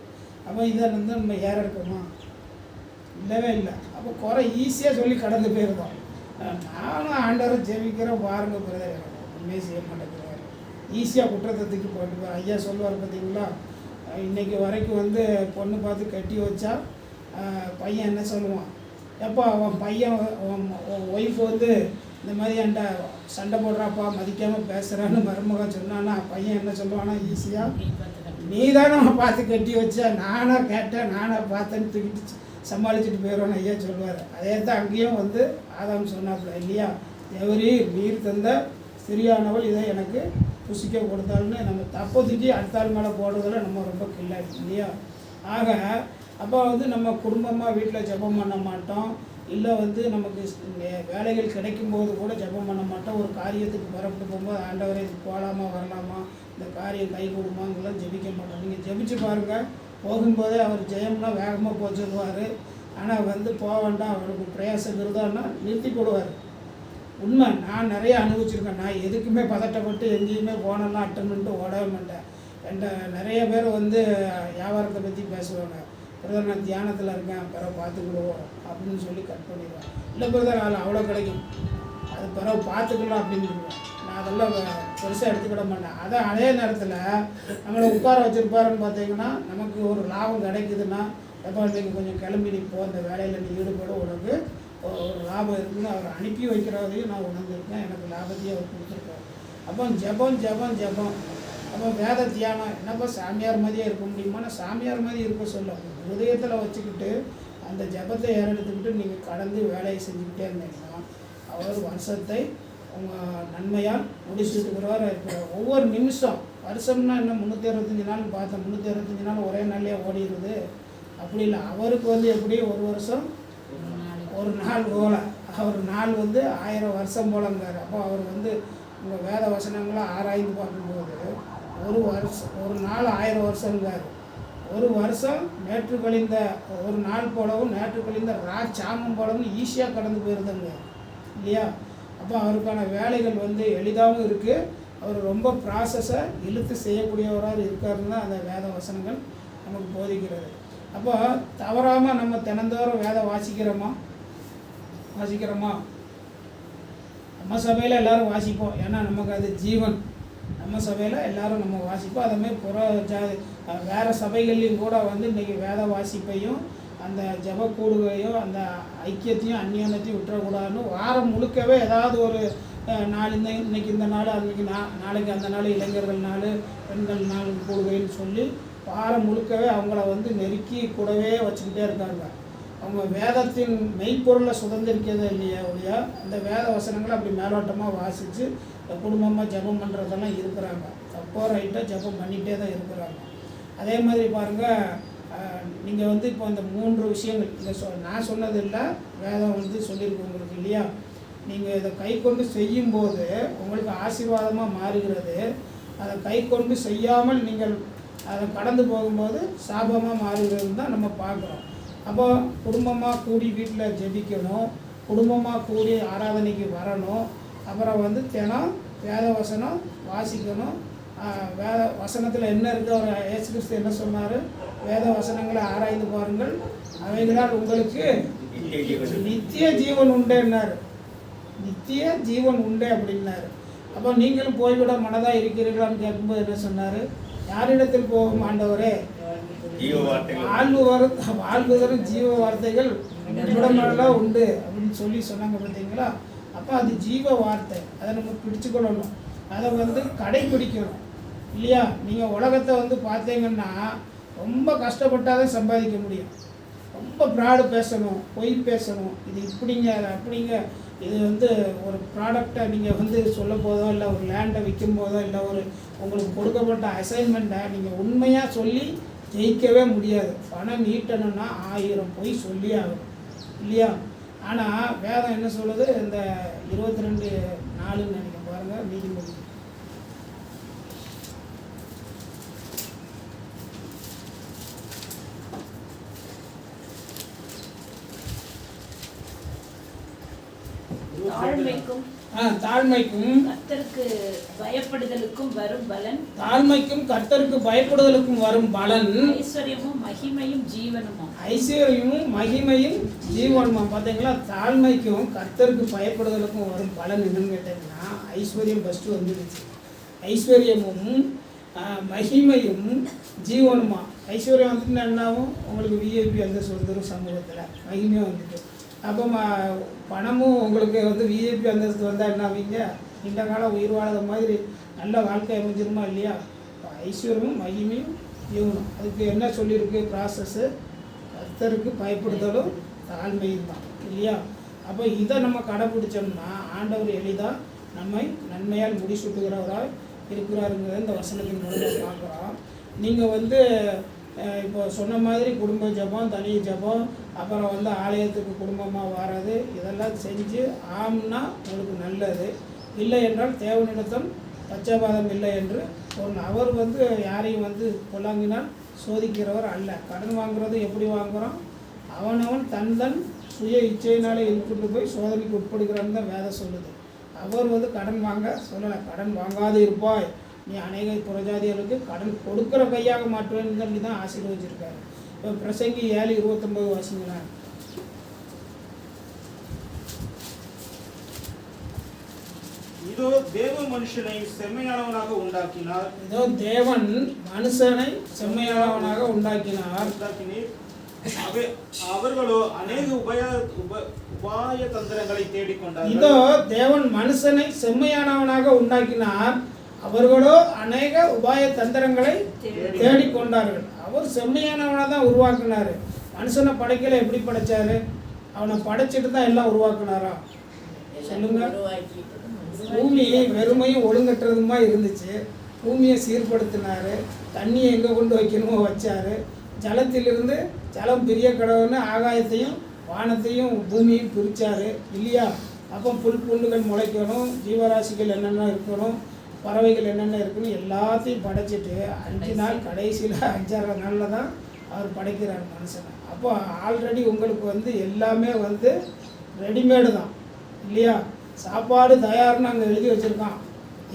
அப்போ இதை வந்து நம்ம ஏற இருக்கோமா? இல்லவே இல்லை. அப்போ குறை ஈஸியாக சொல்லி கடந்து போயிருக்கோம். நானும் ஆண்டவரை ஜெபிக்கிறேன் பாருங்க பிரதர், உண்மையை செய்ய மாட்டேங்கிறார், ஈஸியாக குற்றத்தை தூக்கி போட்டு ஐயா சொல்லுவார் பார்த்தீங்களா? இன்றைக்கி வரைக்கும் வந்து பொண்ணு பார்த்து கட்டி வச்சா பையன் என்ன சொல்லுவான்? எப்போ அவன் பையன் ஒய்ஃப் வந்து இந்த மாதிரி என்கிட்ட சண்டை போடுறாப்பா, மதிக்காமல் பேசுகிறான்னு மருமகன் சொன்னான்னா பையன் என்ன சொல்லுவானா? ஈஸியாக நீ தானே பார்த்து கட்டி வச்ச, நானாக கேட்டேன், நானாக பார்த்தேன்னு தூக்கிட்டு சமாளிச்சுட்டு போயிடுவான்னு ஐயா சொல்லுவார். அதே தான் அங்கேயும் வந்து ஆதாம் சொன்னாப்புல இல்லையா? எவரி நீர் தந்த சிறியானவள் இதை எனக்கு புசிக்க கொடுத்தாள்னு நம்ம தப்போதைக்கு அடுத்தாள் மேலே போடுறதுல நம்ம ரொம்ப கில்லாச்சு இல்லையா? ஆக அப்போ வந்து நம்ம குடும்பமாக வீட்டில் ஜெபம் பண்ண மாட்டோம், இல்லை வந்து நமக்கு வேலைகள் கிடைக்கும்போது கூட ஜெபம் பண்ண மாட்டோம். ஒரு காரியத்துக்கு புறப்பட்டு போகும்போது ஆண்டவரை இது போகலாமா வரலாமா, இந்த காரியம் கை கொடுமாங்கெல்லாம் ஜெபிக்க மாட்டோம். நீங்கள் ஜெபிச்சு பாருங்கள், போகும்போதே அவர் ஜெயம்னா வேகமாக போச்சுருவார். ஆனால் வந்து போக வேண்டாம், அவருக்கு பிரயாசம் இருந்தான்னா நிறுத்தி போடுவார். உண்மை, நான் நிறைய அனுபவிச்சிருக்கேன். நான் எதுக்குமே பதட்டப்பட்டு எங்கேயுமே போனேன்னா அட்டன் பண்ணிட்டு ஓடவே மாட்டேன். நிறைய பேர் வந்து வியாபாரத்தை பற்றி பேசுவாங்க, பிரதர் நான் தியானத்தில் இருக்கேன், பிறகு பார்த்துக்கிடுவோம் அப்படின்னு சொல்லி கட் பண்ணிடுவேன். இல்லை பிரதர் அதில் அவ்வளோ கிடைக்கும், அது பிறகு பார்த்துக்கலாம் அப்படின்னு சொல்லுவேன். நான் அதெல்லாம் பெருசாக எடுத்துக்கிட மாட்டேன். அதான் அதே நேரத்தில் நம்மளை உட்கார வச்சுருப்பாருன்னு பார்த்தீங்கன்னா நமக்கு ஒரு லாபம் கிடைக்குதுன்னா, எப்போ இன்றைக்கி கொஞ்சம் கிளம்பி நிற்போ, அந்த வேலையில் நீ ஈடுபட, உனக்கு ஒரு லாபம் இருக்குதுன்னு அவர் அனுப்பி வைக்கிறதையும் நான் உணர்ந்துருக்கேன். எனக்கு லாபத்தையும் அவர் கொடுத்துருக்காரு. அப்போ ஜெபம் ஜெபம் ஜெபம். அப்போ வேத தியானம் என்னப்போ சாமியார் மாதிரியே இருக்க முடியுமானா சாமியார் மாதிரி இருக்க சொல்ல, ஹிருதயத்தில் வச்சுக்கிட்டு அந்த ஜெபத்தை ஏறெடுத்துக்கிட்டு நீங்கள் கடந்து வேலையை செஞ்சுக்கிட்டே இருந்தீங்கன்னா அவர் வருஷத்தை உங்கள் நன்மையால் முடிச்சுட்டுக்கிறவராக இருக்கிறார். ஒவ்வொரு நிமிஷம், வருஷம்னா என்ன 365 நாள் பார்த்தேன், 365 நாள் ஒரே நாள்லேயே ஓடிடுது அப்படி இல்லை. அவருக்கு வந்து எப்படி ஒரு வருஷம் ஒரு நாள் போல, அவர் நாள் வந்து 1000 வருஷம் போலங்கார். அப்போ அவர் வந்து உங்கள் வேத வசனங்களை ஆராய்ந்து பார்க்கும்போது ஒரு நாள் 1000 வருஷங்கார். ஒரு வருஷம் நேற்று கழிந்த ஒரு நாள் போலவும் நேற்று கழிந்த சாமம் போலவும் ஈஸியாக கடந்து போயிருந்தங்க இல்லையா? அப்போ அவருக்கான வேலைகள் வந்து எளிதாகவும் இருக்குது, அவர் ரொம்ப ப்ராசஸை இழுத்து செய்யக்கூடியவராக இருக்காருன்னு தான் அந்த வேத வசனங்கள் நமக்கு போதிக்கிறது. அப்போ தவறாமல் நம்ம தினந்தோறும் வேதம் வாசிக்கிறோமா? நம்ம சபையில் எல்லோரும் வாசிப்போம், ஏன்னா நமக்கு அது ஜீவன். நம்ம சபையில் எல்லோரும் நம்ம வாசிப்போம். அதேமாதிரி வேறு சபைகள்லையும் கூட வந்து இன்றைக்கி வேத வாசிப்பையும் அந்த ஜெப கூடுகையும் அந்த ஐக்கியத்தையும் அந்நியத்தையும் விட்டுறக்கூடாதுன்னு வாரம் முழுக்கவே ஏதாவது ஒரு நாள், இன்னைக்கு இந்த நாள், அன்றைக்கி நாளைக்கு அந்த நாள் இளைஞர்கள் நாள், பெண்கள் நாள் கூடுகைன்னு சொல்லி வாரம் முழுக்கவே அவங்கள வந்து நெருக்கி கூடவே வச்சுக்கிட்டே இருக்காங்க. அவங்க வேதத்தின் மெய்ப்பொருளை சுதந்திரிக்கிறதே இல்லையா ஒழியா அந்த வேத வசனங்களை அப்படி மேலோட்டமாக வாசித்து குடும்பமாக ஜெபம் பண்ணுறதெல்லாம் இருக்கிறாங்க. தப்போ ரைட்டாக ஜெபம் பண்ணிகிட்டே தான் இருக்கிறாங்க. அதே மாதிரி பாருங்கள், நீங்கள் வந்து இப்போ இந்த 3 விஷயங்கள் இந்த நான் சொன்னது இல்லை, வேதம் வந்து சொல்லியிருக்கு உங்களுக்கு இல்லையா? நீங்கள் இதை கை கொண்டு செய்யும்போது உங்களுக்கு ஆசீர்வாதமாக மாறுகிறது. அதை கை கொண்டு செய்யாமல் நீங்கள் அதை கடந்து போகும்போது சாபமாக மாறுகிறதுன்னு தான் நம்ம பார்க்குறோம். அப்போ குடும்பமாக கூடி வீட்டில் ஜெபிக்கணும், குடும்பமாக கூடி ஆராதனைக்கு வரணும். அப்புறம் வந்து தினம் வேத வசனம் வாசிக்கணும். வேத வசனத்தில் என்ன இருக்குது, அவர் இயேசு கிறிஸ்து என்ன சொன்னார்? வேத வசனங்களை ஆராய்ந்து பாருங்கள், அவைகளால் உங்களுக்கு நித்திய ஜீவன் உண்டுன்னார். நித்திய ஜீவன் உண்டு அப்படின்னாரு. அப்போ நீங்களும் போய்விட மனதாக இருக்கிறீர்களான்னு கேட்கும்போது என்ன சொன்னார்? யாரிடத்தில் போகும் ஆண்டவரே? வாழ்வு தரும் ஜீவ வார்த்தைகள் உடம்பெல்லாம் உண்டு அப்படின்னு சொன்னாங்க பார்த்தீங்களா? அப்போ அது ஜீவ வார்த்தை, அதை நம்ம பிடிச்சுக்கொள்ளணும், அதை வந்து கடைப்பிடிக்கணும் இல்லையா? நீங்கள் உலகத்தை வந்து பார்த்தீங்கன்னா ரொம்ப கஷ்டப்பட்டால் தான் சம்பாதிக்க முடியும். ரொம்ப ப்ராடு பேசணும், பொய் பேசணும், இது இப்படிங்க அது அப்படிங்க. இது வந்து ஒரு ப்ராடக்டை நீங்கள் வந்து சொல்ல போதோ, இல்லை ஒரு லேண்டை விற்கும் போதோ, இல்லை ஒரு உங்களுக்கு கொடுக்கப்பட்ட அசைன்மெண்ட்டை நீங்கள் உண்மையாக சொல்லி ஜெயிக்கவே முடியாது. பணம் ஈட்டணும்னா 1000 பொய் சொல்லி ஆகும் இல்லையா? ஆனால் வேதம் என்ன சொல்லுது? இந்த 22:4 நினைக்க பாருங்கள், நீதிமொழி. தாழ்மைக்கும் கர்த்தருக்கு பயப்படுதலுக்கும் வரும் பலன். தாழ்மைக்கும் கர்த்தருக்கு பயப்படுதலுக்கும் வரும் பலன் ஐஸ்வர்யமும் மகிமையும் ஜீவனுமா. ஐஸ்வர்யமும் மகிமையும் ஜீவனுமா. பார்த்தீங்களா? தாழ்மைக்கும் கர்த்தருக்கு பயப்படுதலுக்கும் வரும் பலன் என்னன்னு கேட்டீங்கன்னா, ஐஸ்வர்யம் ஃபஸ்ட்டு வந்துடுச்சு. ஐஸ்வர்யமும் மகிமையும் ஜீவனுமா. ஐஸ்வர்யம் வந்துட்டு என்னாகும்? உங்களுக்கு விஐபி அந்த சொல்லுறோம் சமூகத்தில். மகிமையும் வந்துட்டு அப்போ பணமும் உங்களுக்கு வந்து விஐபி அந்தஸ்து வந்தால் என்ன ஆவீங்க? இந்த காலம் உயிர் வாழாத மாதிரி நல்ல வாழ்க்கை அமைஞ்சிருமா இல்லையா? ஐஸ்வர்யமும் மகிமையும் ஜீவனும். அதுக்கு என்ன சொல்லியிருக்கு ப்ராசஸ்ஸு? கர்த்தருக்கு பயப்படுதலும் தாழ்மையும் தான் இல்லையா? அப்போ இதை நம்ம கடைப்பிடிச்சோம்னா ஆண்டவர் எளிதாக நம்மை நன்மையால் முடிசூட்டுகிறவராக இருக்கிறாருங்கிறத இந்த வசனத்தின் மூலமாக பார்க்குறோம். நீங்கள் வந்து இப்போ சொன்ன மாதிரி குடும்ப ஜபம், தனி ஜபம், அப்புறம் வந்து ஆலயத்துக்கு குடும்பமாக வர்றது, இதெல்லாம் செஞ்சு ஆம்னா உங்களுக்கு நல்லது. இல்லை என்றால் தேவனிடத்தில் பச்சைபாதம் இல்லை என்று அவர் வந்து யாரையும் வந்து பொல்லாங்கினால் சோதிக்கிறவர் அல்ல. கடன் வாங்குறது எப்படி வாங்குகிறோம்? அவனவன் தன் சுய இச்சையினாலே இழுத்துட்டு போய் சோதனைக்கு உட்படுகிறான்னு தான் வேதம் சொல்லுது. அவர் வந்து கடன் வாங்க சொல்லலை. கடன் வாங்காது இருப்பாய், நீ அநேக புறஜாதிகளுக்கு கடன் கொடுக்குற கையாக மாற்றுவேன்னு சொல்லி தான் ஆசீர்வதிச்சிருக்காரு. இப்போ பிரசங்கி 7:29 வாசிங்களா? இதோ தேவன் மனுஷனை செம்மையானவனாக உண்டாக்கினார். இதோ தேவன் மனுஷனை செம்மையானவனாக உண்டாக்கினார். அவர்களோ அநேக உபாய தந்திரங்களை தேடிக்கொண்டார்கள். இதோ தேவன் மனுஷனை செம்மையானவனாக உண்டாக்கினார், அவர்களோ அநேக உபாய தந்திரங்களை தேடிக்கொண்டார்கள். அவர் செம்மையானவனை தான் உருவாக்குனார். மனுஷனை படைக்கல. எப்படி படைச்சாரு? அவனை படைச்சிட்டு தான் எல்லாம் உருவாக்குனாரா? சொல்லுங்க. பூமி வெறுமையும் ஒழுங்கற்றதுமா இருந்துச்சு. பூமியை சீர்படுத்தினார். தண்ணியை எங்கே கொண்டு வைக்கணுமோ வச்சார். ஜலத்திலிருந்து ஜலம் பிரிய கடவுன்னு ஆகாயத்தையும் வானத்தையும் பூமியும் பிரித்தார் இல்லையா? அப்போ புல் புல்லுகள் முளைக்கணும், ஜீவராசிகள் என்னென்ன இருக்கணும், பறவைகள் என்னென்ன இருக்குன்னு எல்லாத்தையும் படைச்சிட்டு 5 நாள் கடைசியில் 5ஆவது நாளில் தான் அவர் படைக்கிறார் மனுஷனை. அப்போ ஆல்ரெடி உங்களுக்கு வந்து எல்லாமே வந்து ரெடிமேடு தான் இல்லையா? சாப்பாடு தயார்னு அங்கே எழுதி வச்சுருக்கான்.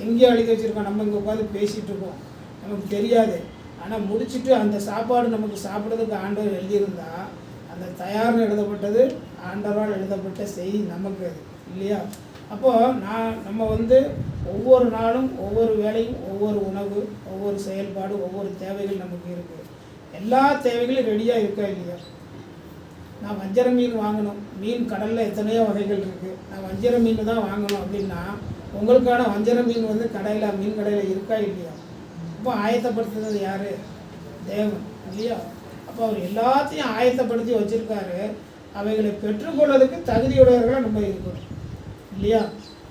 எங்கேயோ எழுதி வச்சுருக்கான். நம்ம இங்கே உட்காந்து பேசிகிட்டு இருக்கோம், நமக்கு தெரியாது. ஆனால் முடிச்சுட்டு அந்த சாப்பாடு நமக்கு சாப்பிட்றதுக்கு ஆண்டவர் எழுதியிருந்தால் அந்த தயார்னு எழுதப்பட்டது ஆண்டவரால் எழுதப்பட்ட செய்தி நமக்கு அது இல்லையா? அப்போது நம்ம வந்து ஒவ்வொரு நாளும் ஒவ்வொரு வேலையும் ஒவ்வொரு உணவு, ஒவ்வொரு செயல்பாடு, ஒவ்வொரு தேவைகள் நமக்கு இருக்குது. எல்லா தேவைகளும் ரெடியாக இருக்கா இல்லையா? நான் வஞ்சர மீன் வாங்கணும். மீன் கடலில் எத்தனையோ வகைகள் இருக்குது. நான் வஞ்சர மீன் தான் வாங்கணும் அப்படின்னா உங்களுக்கான வஞ்சர மீன் வந்து கடையில், மீன் கடையில் இருக்கா இல்லையா? அப்போ ஆயத்தப்படுத்துறது யார்? தேவன் இல்லையா? அப்போ அவர் எல்லாத்தையும் ஆயத்தப்படுத்தி வச்சுருக்காரு. அவைகளை பெற்றுக்கொள்வதற்கு தகுதியுடையவர்களாக நம்ம இருக்கணும் இல்லையா?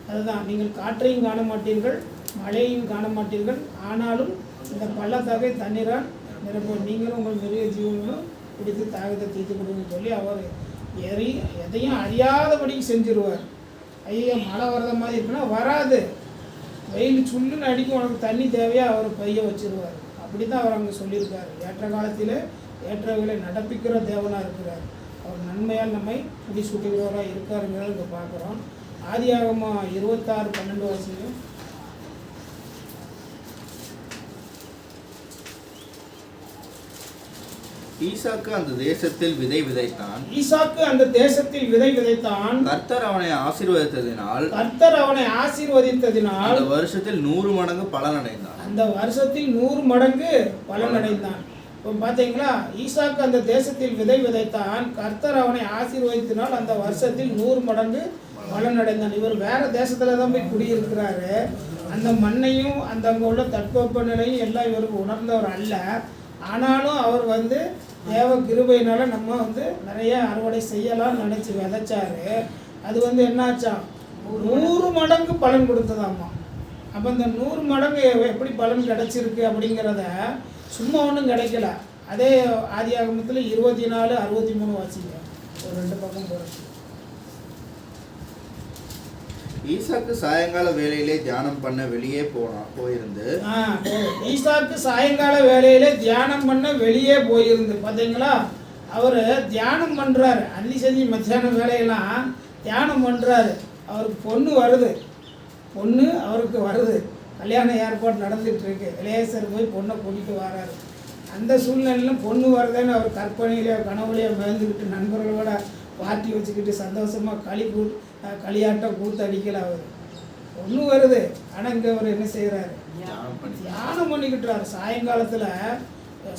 அதுதான், நீங்கள் காற்றையும் காண மாட்டீர்கள், மழையையும் காண மாட்டீர்கள், ஆனாலும் இந்த பள்ளத்தாக்கை தண்ணீரால் நிரப்ப நீங்களும் உங்கள் மிருக ஜீவங்களும் பிடித்து தாகத்தை தீர்த்து கொடுங்கன்னு சொல்லி அவர் எதையும் அறியாதபடிக்கு செஞ்சிருவார். ஐயோ மழை வர்ற மாதிரி இருக்குன்னா வராது. வெயில் சுள்ளுன்னு அடிக்கும், உனக்கு தண்ணி தேவையா அவர் பைய வச்சிருவார். அப்படி தான் அவர் அங்கே சொல்லியிருக்காரு. ஏற்ற காலத்தில் ஏற்றவைகளை நடப்பிக்கிற தேவனாக இருக்கிறார். அவர் நன்மையால் நம்மை முடிசூட்டுகிறவராக இருக்காருங்கிறத இங்கே பார்க்குறோம். ஆதியாகமம் 26:12 வாசிங்க. ஈசாக்கு அந்த தேசத்தில் விதை விதைத்தான். ஈசாக்கு அந்த தேசத்தில் விதை விதைத்தான். கர்த்தர் அவனை ஆசீர்வதித்ததினால் அந்த வருஷத்தில் 100 மடங்கு பலனடைந்தான். அந்த வருஷத்தில் 100 மடங்கு பலனடைந்தான். இப்போ பார்த்தீங்களா, ஈசாக்கு அந்த தேசத்தில் விதை விதைத்தான், கர்த்தர் அவனை ஆசீர்வதித்ததினால் அந்த வருஷத்தில் 100 மடங்கு பலனடைந்தான். இவர் வேற தேசத்துல தான் போய் குடியிருக்கிறாரு. அந்த மண்ணையும் அந்த அங்கே உள்ள தட்பவெப்ப நிலையும் எல்லாம் இவருக்கு உணர்ந்தவர் அல்ல. ஆனாலும் அவர் தேவ கிருபையினால நம்ம நிறைய அறுவடை செய்யலாம்னு நினச்சி விதைச்சாரு. அது என்னாச்சா 100 மடங்கு பலன் கொடுத்ததாம்மா. அப்போ இந்த 100 மடங்கு எப்படி பலன் கிடைச்சிருக்கு அப்படிங்கிறத சும்மா ஒன்றும் கிடைக்கல. அதே ஆதியாகமத்தில் 24:63 வாசிங்க. ஒரு 2 பக்கம் போகிறேன். ஈசாக்கு சாயங்கால வேளையிலே தியானம் பண்ண வெளியே போயிருந்து. ஈசாக்கு சாயங்கால வேளையிலே தியானம் பண்ண வெளியே போயிருந்து. பார்த்தீங்களா, அவர் தியானம் பண்ணுறாரு. அன்னி செஞ்சு மத்தியான வேலையெல்லாம் தியானம் பண்ணுறாரு. அவருக்கு பொண்ணு வருது. பொண்ணு அவருக்கு வருது. கல்யாண ஏற்பாடு நடந்துகிட்டு இருக்கு. இளையசர் போய் பொண்ணை கூட்டிகிட்டு வராரு. அந்த சூழ்நிலையிலும் பொண்ணு வருதுன்னு அவர் கற்பனையிலேயோ கனவுலையோ மேய்ந்துக்கிட்டு நண்பர்களோட பார்ட்டி வச்சுக்கிட்டு சந்தோஷமாக களியாட்டம் கூத்து அடிக்கல. அவர் பொண்ணு வருது. ஆனால் இங்கே அவர் என்ன செய்கிறாரு? தியானம் பண்ணிக்கிட்டுறாரு.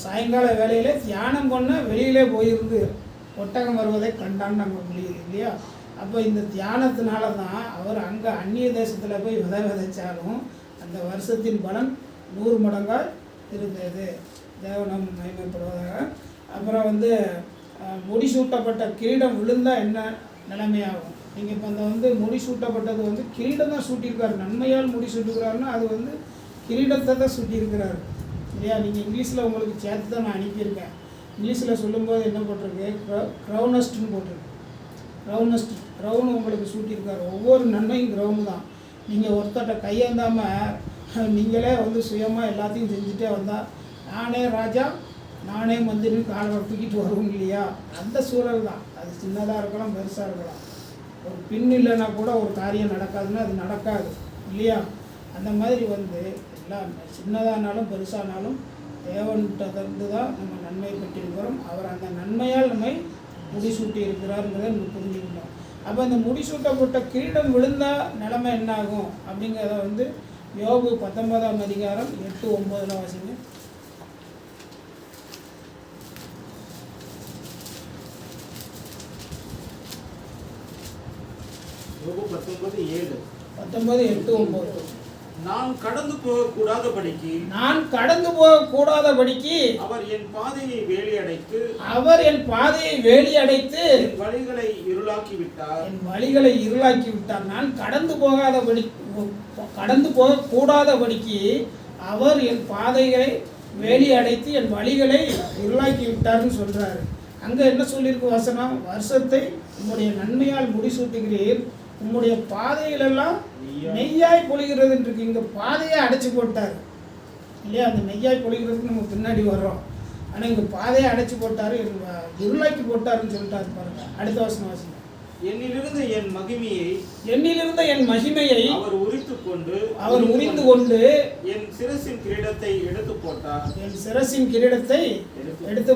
சாயங்கால வேலையில தியானம் பண்ண வெளியிலே போயிருந்து ஒட்டகம் வருவதை கண்டான்னு நம்ம முடியுது இல்லையா? அப்போ இந்த தியானத்தினால தான் அவர் அங்கே அந்நிய தேசத்தில் போய் விதைச்சாலும் அந்த வருஷத்தின் பலன் 100 மடங்காக இருந்தது. தேவனம் மகிமைப்படுவதாக. அப்புறம் முடிசூட்டப்பட்ட கிரீடம் விழுந்தால் என்ன நிலைமையாகும்? நீங்கள் இப்போ அந்த முடிசூட்டப்பட்டது கிரீடம் தான் சூட்டியிருக்காரு. நன்மையால் முடிசூட்டுக்கிறாருன்னா அது கிரீடத்தை தான் சூட்டியிருக்கிறாரு இல்லையா? நீங்கள் இங்கிலீஷில் உங்களுக்கு சேர்த்து தான் நான் அனுப்பியிருக்கேன். இங்கிலீஷில் சொல்லும்போது என்ன போட்டிருக்கு? க்ரௌனஸ்ட்னு போட்டிருக்கு. க்ரௌன் உங்களுக்கு சூட்டியிருக்காரு. ஒவ்வொரு நன்மையும் க்ரௌன் தான். நீங்கள் ஒருத்தட்ட கையேந்தாமல் நீங்களே சுயமாக எல்லாத்தையும் செஞ்சுட்டே வந்தால் நானே ராஜா நானே மந்திரின்னு காலை தூக்கிட்டு வருவோம் இல்லையா? அந்த சூழல் தான். அது சின்னதாக இருக்கலாம், பெருசாக இருக்கலாம். ஒரு பின் இல்லைன்னா கூட ஒரு காரியம் நடக்காதுன்னா அது நடக்காது இல்லையா? அந்த மாதிரி எல்லாம் சின்னதானாலும் பெருசானாலும் தேவன்கிட்ட தான் நம்ம நன்மை பெற்றிருக்கிறோம். அவர் அந்த நன்மையால் நம்மை முடிசூட்டி இருக்கிறாருங்கிறத நம்ம புரிஞ்சுக்கணும். அப்போ அந்த முடிசூட்டப்பட்ட கிரீடம் விழுந்தால் நிலைமை என்ன ஆகும் அப்படிங்கிறத யோபு 19ஆம் அதிகாரம் 8-9 வாசிங்க. யோபு 19:7. 19:8-9. நான் கடந்து போகக்கூடாதபடிக்கு அவர் என் பாதையை வேலி அடைத்து என் வழிகளை இருளாக்கி விட்டார். நான் கடந்து போகக்கூடாதபடிக்கு அவர் என் பாதைகளை வேலி அடைத்து என் வழிகளை இருளாக்கி விட்டார்னு சொல்றாரு. அங்க என்ன சொல்லியிருக்கு வசனம்? வருஷத்தை உம்முடைய நன்மையால் முடிசூட்டுகிறீர், உம்முடைய பாதைகளெல்லாம் நெய்யாய் பொழிகிறதுன்னு இருக்கு. இங்கே பாதையை அடைச்சி போட்டார் இல்லையா? அந்த நெய்யாய் பொழிகிறதுக்கு நம்ம பின்னாடி வர்றோம். ஆனால் இங்கே பாதையை அடைச்சி போட்டார், இருளாக்கி போட்டாருன்னு சொல்லிட்டாரு பாருங்க. அடுத்த வசனம் வாசிங்க. என்னிலிருந்த என் மகிமையை அவர் உரிந்து கொண்டு என் சிரசின் கிரீடத்தை எடுத்து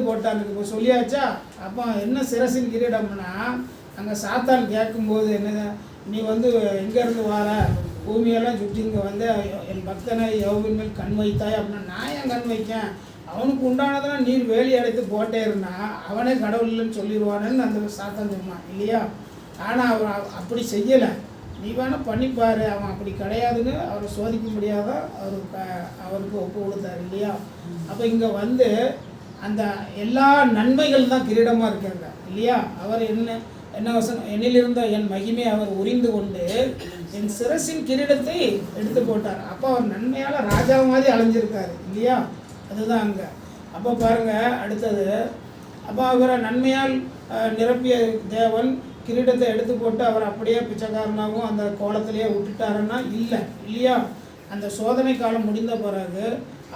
போட்டார். இப்போ சொல்லியாச்சா? அப்போ என்ன சிரசின் கிரீடம்னா, அங்கே சாத்தான் கேட்கும்போது என்னது, நீ எங்கேருந்து வர, பூமியெல்லாம் சுற்றி இங்கே என் பக்தனை யோபின் மேல் கண் வைத்தாய் அப்படின்னா, நான் ஏன் கண் வைக்கேன்? அவனுக்கு உண்டானதெல்லாம் நீர் வேலி அடைத்து போட்டே இருந்தா அவனே கடவுள் இல்லைன்னு சொல்லிடுவானுன்னு அந்த சாத்தான் சொன்னான் இல்லையா? ஆனால் அவர் அப்படி செய்யலை. நீ வேணால் பண்ணிப்பார், அவன் அப்படி கிடையாதுன்னு அவரை சோதிக்க முடியாத அவருக்கு ஒப்பு கொடுத்தார் இல்லையா? அப்போ இங்கே அந்த எல்லா நன்மைகள் தான் கிரீடமாக இருக்காங்க இல்லையா? அவர் என்ன வசனம்? என்னிலிருந்த என் மகிமை அவர் உரிந்து கொண்டு என் சிரசின் கிரீடத்தை எடுத்து போட்டார். அப்போ அவர் நன்மையால் ராஜா மாதிரி அலைஞ்சிருக்காரு இல்லையா? அதுதான் அங்கே. அப்போ பாருங்கள் அடுத்தது, அப்போ அவரை நன்மையால் நிரப்பிய தேவன் கிரீடத்தை எடுத்து போட்டு அவர் அப்படியே பிச்சைக்காரனாகவும் அந்த கோலத்திலேயே விட்டுட்டாருன்னா இல்லை இல்லையா. அந்த சோதனை காலம் முடிந்த பிறகு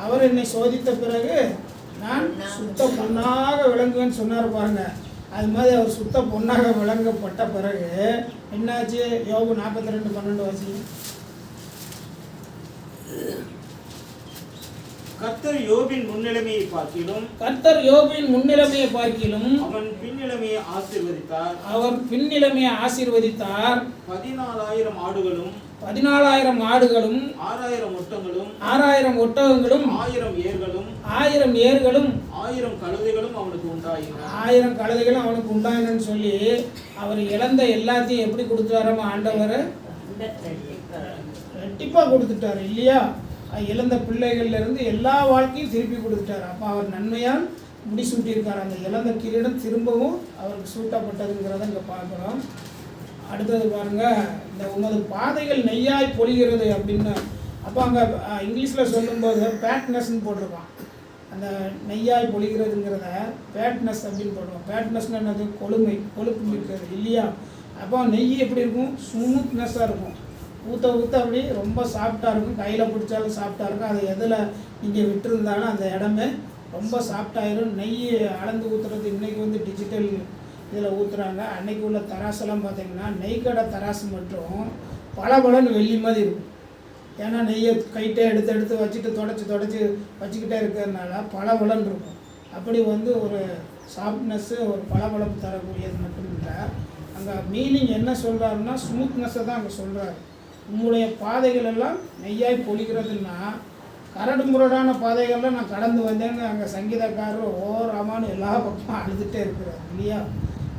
அவர் என்னை சோதித்த பிறகு நான் சுத்த பொன்னாக விளங்குவேன்னு சொன்னார் பாருங்க. அது மாதிரி அவர் சுத்த பொன்னாக விளங்கப்பட்ட பிறகு என்னாச்சு? யோபு 42:12 வாசி. கர்த்தர் யோபின் முன்னிலைமையை பார்க்கிலும் கர்த்தர் யோபின் முன்னிலைமையை பார்க்கிலும் அவன் பின்னிலைமையை ஆசீர்வதித்தார். அவர் பின்னிலைமையை ஆசீர்வதித்தார். 14,000 ஆடுகளும் 14,000 ஆடுகளும் 6,000 ஒட்டங்களும் 6,000 ஒட்டகங்களும் 1,000 ஏர்களும் 1000 ஏர்களும் 1,000 கழுதைகளும் அவனுக்கு உண்டாயின. 1000 கழுதைகளும் அவனுக்கு உண்டாயினு சொல்லி அவர் இழந்த எல்லாத்தையும் எப்படி கொடுத்தாராம ஆண்டவர்? ரெட்டிப்பாக கொடுத்துட்டாரு இல்லையா. இழந்த பிள்ளைகள்ல இருந்து எல்லா வாழ்க்கையும் திருப்பி கொடுத்துட்டாரு. அப்போ அவர் நன்மையால் முடிசூட்டியிருக்கார். அந்த இழந்த கிரீடம் திரும்பவும் அவருக்கு சூட்டப்பட்டதுங்கிறத இங்கே பார்க்குறோம். அடுத்தது பாருங்க, இந்த உமது பாதைகள் நெய்யாய் பொழிகிறது அப்படின்னு. அப்போ அங்கே இங்கிலீஷில் சொல்லும்போது பேட்னஸ்ன்னு போட்டிருக்கான். அந்த நெய்யாய் பொழிகிறதுங்கிறத பேட்னஸ் அப்படின்னு போட்டிருக்கோம். பேட்னஸ்ன்னு என்னது? கொழுமை, கொழுப்பு மிக்கிறது இல்லையா. அப்போ நெய் எப்படி இருக்கும்? ஸ்மூத்னஸ்ஸாக இருக்கும். ஊற்ற ஊற்ற அப்படி ரொம்ப சாஃப்டாக இருக்கும். கையில் பிடிச்சாலும் சாஃப்டாக இருக்கும். அது எதில் நீங்கள் விட்டுருந்தாலும் அந்த இடமே ரொம்ப சாஃப்டாயிரும். நெய் அளந்து ஊற்றுறது இன்றைக்கி வந்து டிஜிட்டல் இதில் ஊற்றுறாங்க. அன்றைக்கி உள்ள தராசெல்லாம் பார்த்திங்கன்னா நெய்க்கடை தராசு மட்டும் பலன்னு வெள்ளி மாதிரி இருக்கும். ஏன்னா நெய்யை கைட்டே எடுத்து எடுத்து வச்சுட்டு தொடச்சி வச்சுக்கிட்டே இருக்கிறதுனால பலன்னு இருக்கும். அப்படி வந்து ஒரு சாஃப்ட்னஸ்ஸு, ஒரு பளபளப்பு தரக்கூடியது மட்டும் இல்லை. அங்கே மீனிங் என்ன சொல்கிறாருன்னா ஸ்மூத்னஸ்ஸை தான் அங்கே சொல்கிறாரு. உங்களுடைய பாதைகள் எல்லாம் நெய்யாய் பொழிகிறதுன்னா கரடு முரடான பாதைகளில் நான் கடந்து வந்தேன்னு அங்கே சங்கீதக்காரர் ஓராமான்னு எல்லா பக்கமும் அழுதுகிட்டே இருக்கிறார் இல்லையா.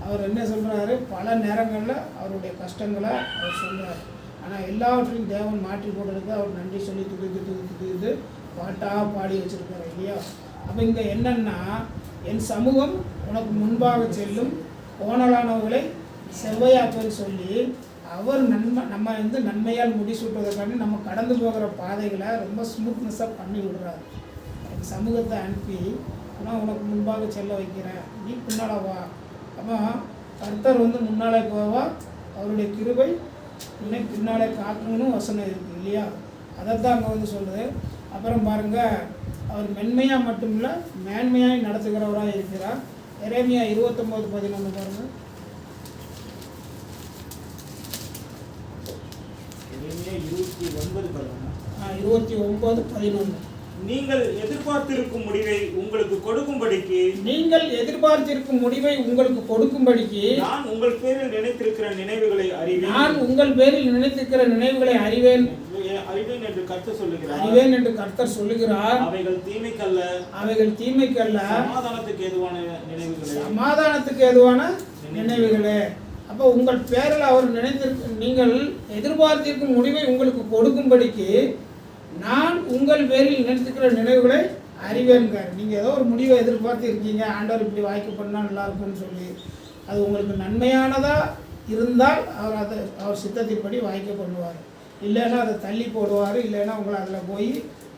அவர் என்ன சொல்கிறாரு? பல நேரங்களில் அவருடைய கஷ்டங்களை அவர் சொல்கிறார். ஆனால் எல்லாவற்றையும் தேவன் மாற்றி போடுறதுக்கு அவர் நன்றி சொல்லி துடித்து பாட்டாக பாடி வச்சுருக்காரு இல்லையா. அப்போ இங்கே என்னென்னா, என் சமூகம் உனக்கு முன்பாக செல்லும், கோணலானவர்களை செவ்வையாக்குன்னு சொல்லி அவர் நம்ம வந்து நன்மையால் முடிசூட்டுவதற்காண்டி நம்ம கடந்து போகிற பாதைகளை ரொம்ப ஸ்மூத்னஸாக பண்ணி விடுறாரு. என் சமூகத்தை அனுப்பி நான் உனக்கு முன்பாக செல்ல வைக்கிறேன், நீ பின்னால் வா. அப்போ கர்த்தர் வந்து முன்னாலே போவா, அவருடைய கிருபை இன்னை பின்னாலே காக்கணும்னு வசனம் இருக்குது இல்லையா. அதைத்தான் அங்கே வந்து சொல்லுது. அப்புறம் பாருங்கள், அவர் மென்மையாக மட்டும் இல்லை மேன்மையாக நடத்துகிறவராக இருக்கிறார். எரேமியா 29:11 பாருங்கள். 29:11 நீங்கள் எதிர்பார்த்திருக்கும் முடிவை உங்களுக்கு கொடுக்கும்படிக்கு நான் உங்கள் பேரில் நினைத்திருக்கிற நினைவுகளை அறிவேன் என்று கர்த்தர் சொல்லுகிறார். அவைகள் தீமைக்கல்ல சமாதானத்துக்கு ஏதுவான நினைவுகளே. அப்போ உங்கள் பேரில் அவர் நீங்கள் எதிர்பார்த்திருக்கும் முடிவை உங்களுக்கு கொடுக்கும்படிக்கு நான் உங்கள் பேரில் நினைத்திருக்கிற நினைவுகளை அறிவேன்கார். நீங்கள் ஏதோ ஒரு முடிவை எதிர்பார்த்து இருக்கீங்க, ஆண்டவர் இப்படி வாய்க்கு பண்ணால் நல்லா இருக்குன்னு சொல்லி, அது உங்களுக்கு நன்மையானதாக இருந்தால் அவர் சித்தத்தின்படி வாய்க்க பண்ணுவார். இல்லைன்னா அதை தள்ளி போடுவார். இல்லைன்னா உங்களை அதில் போய்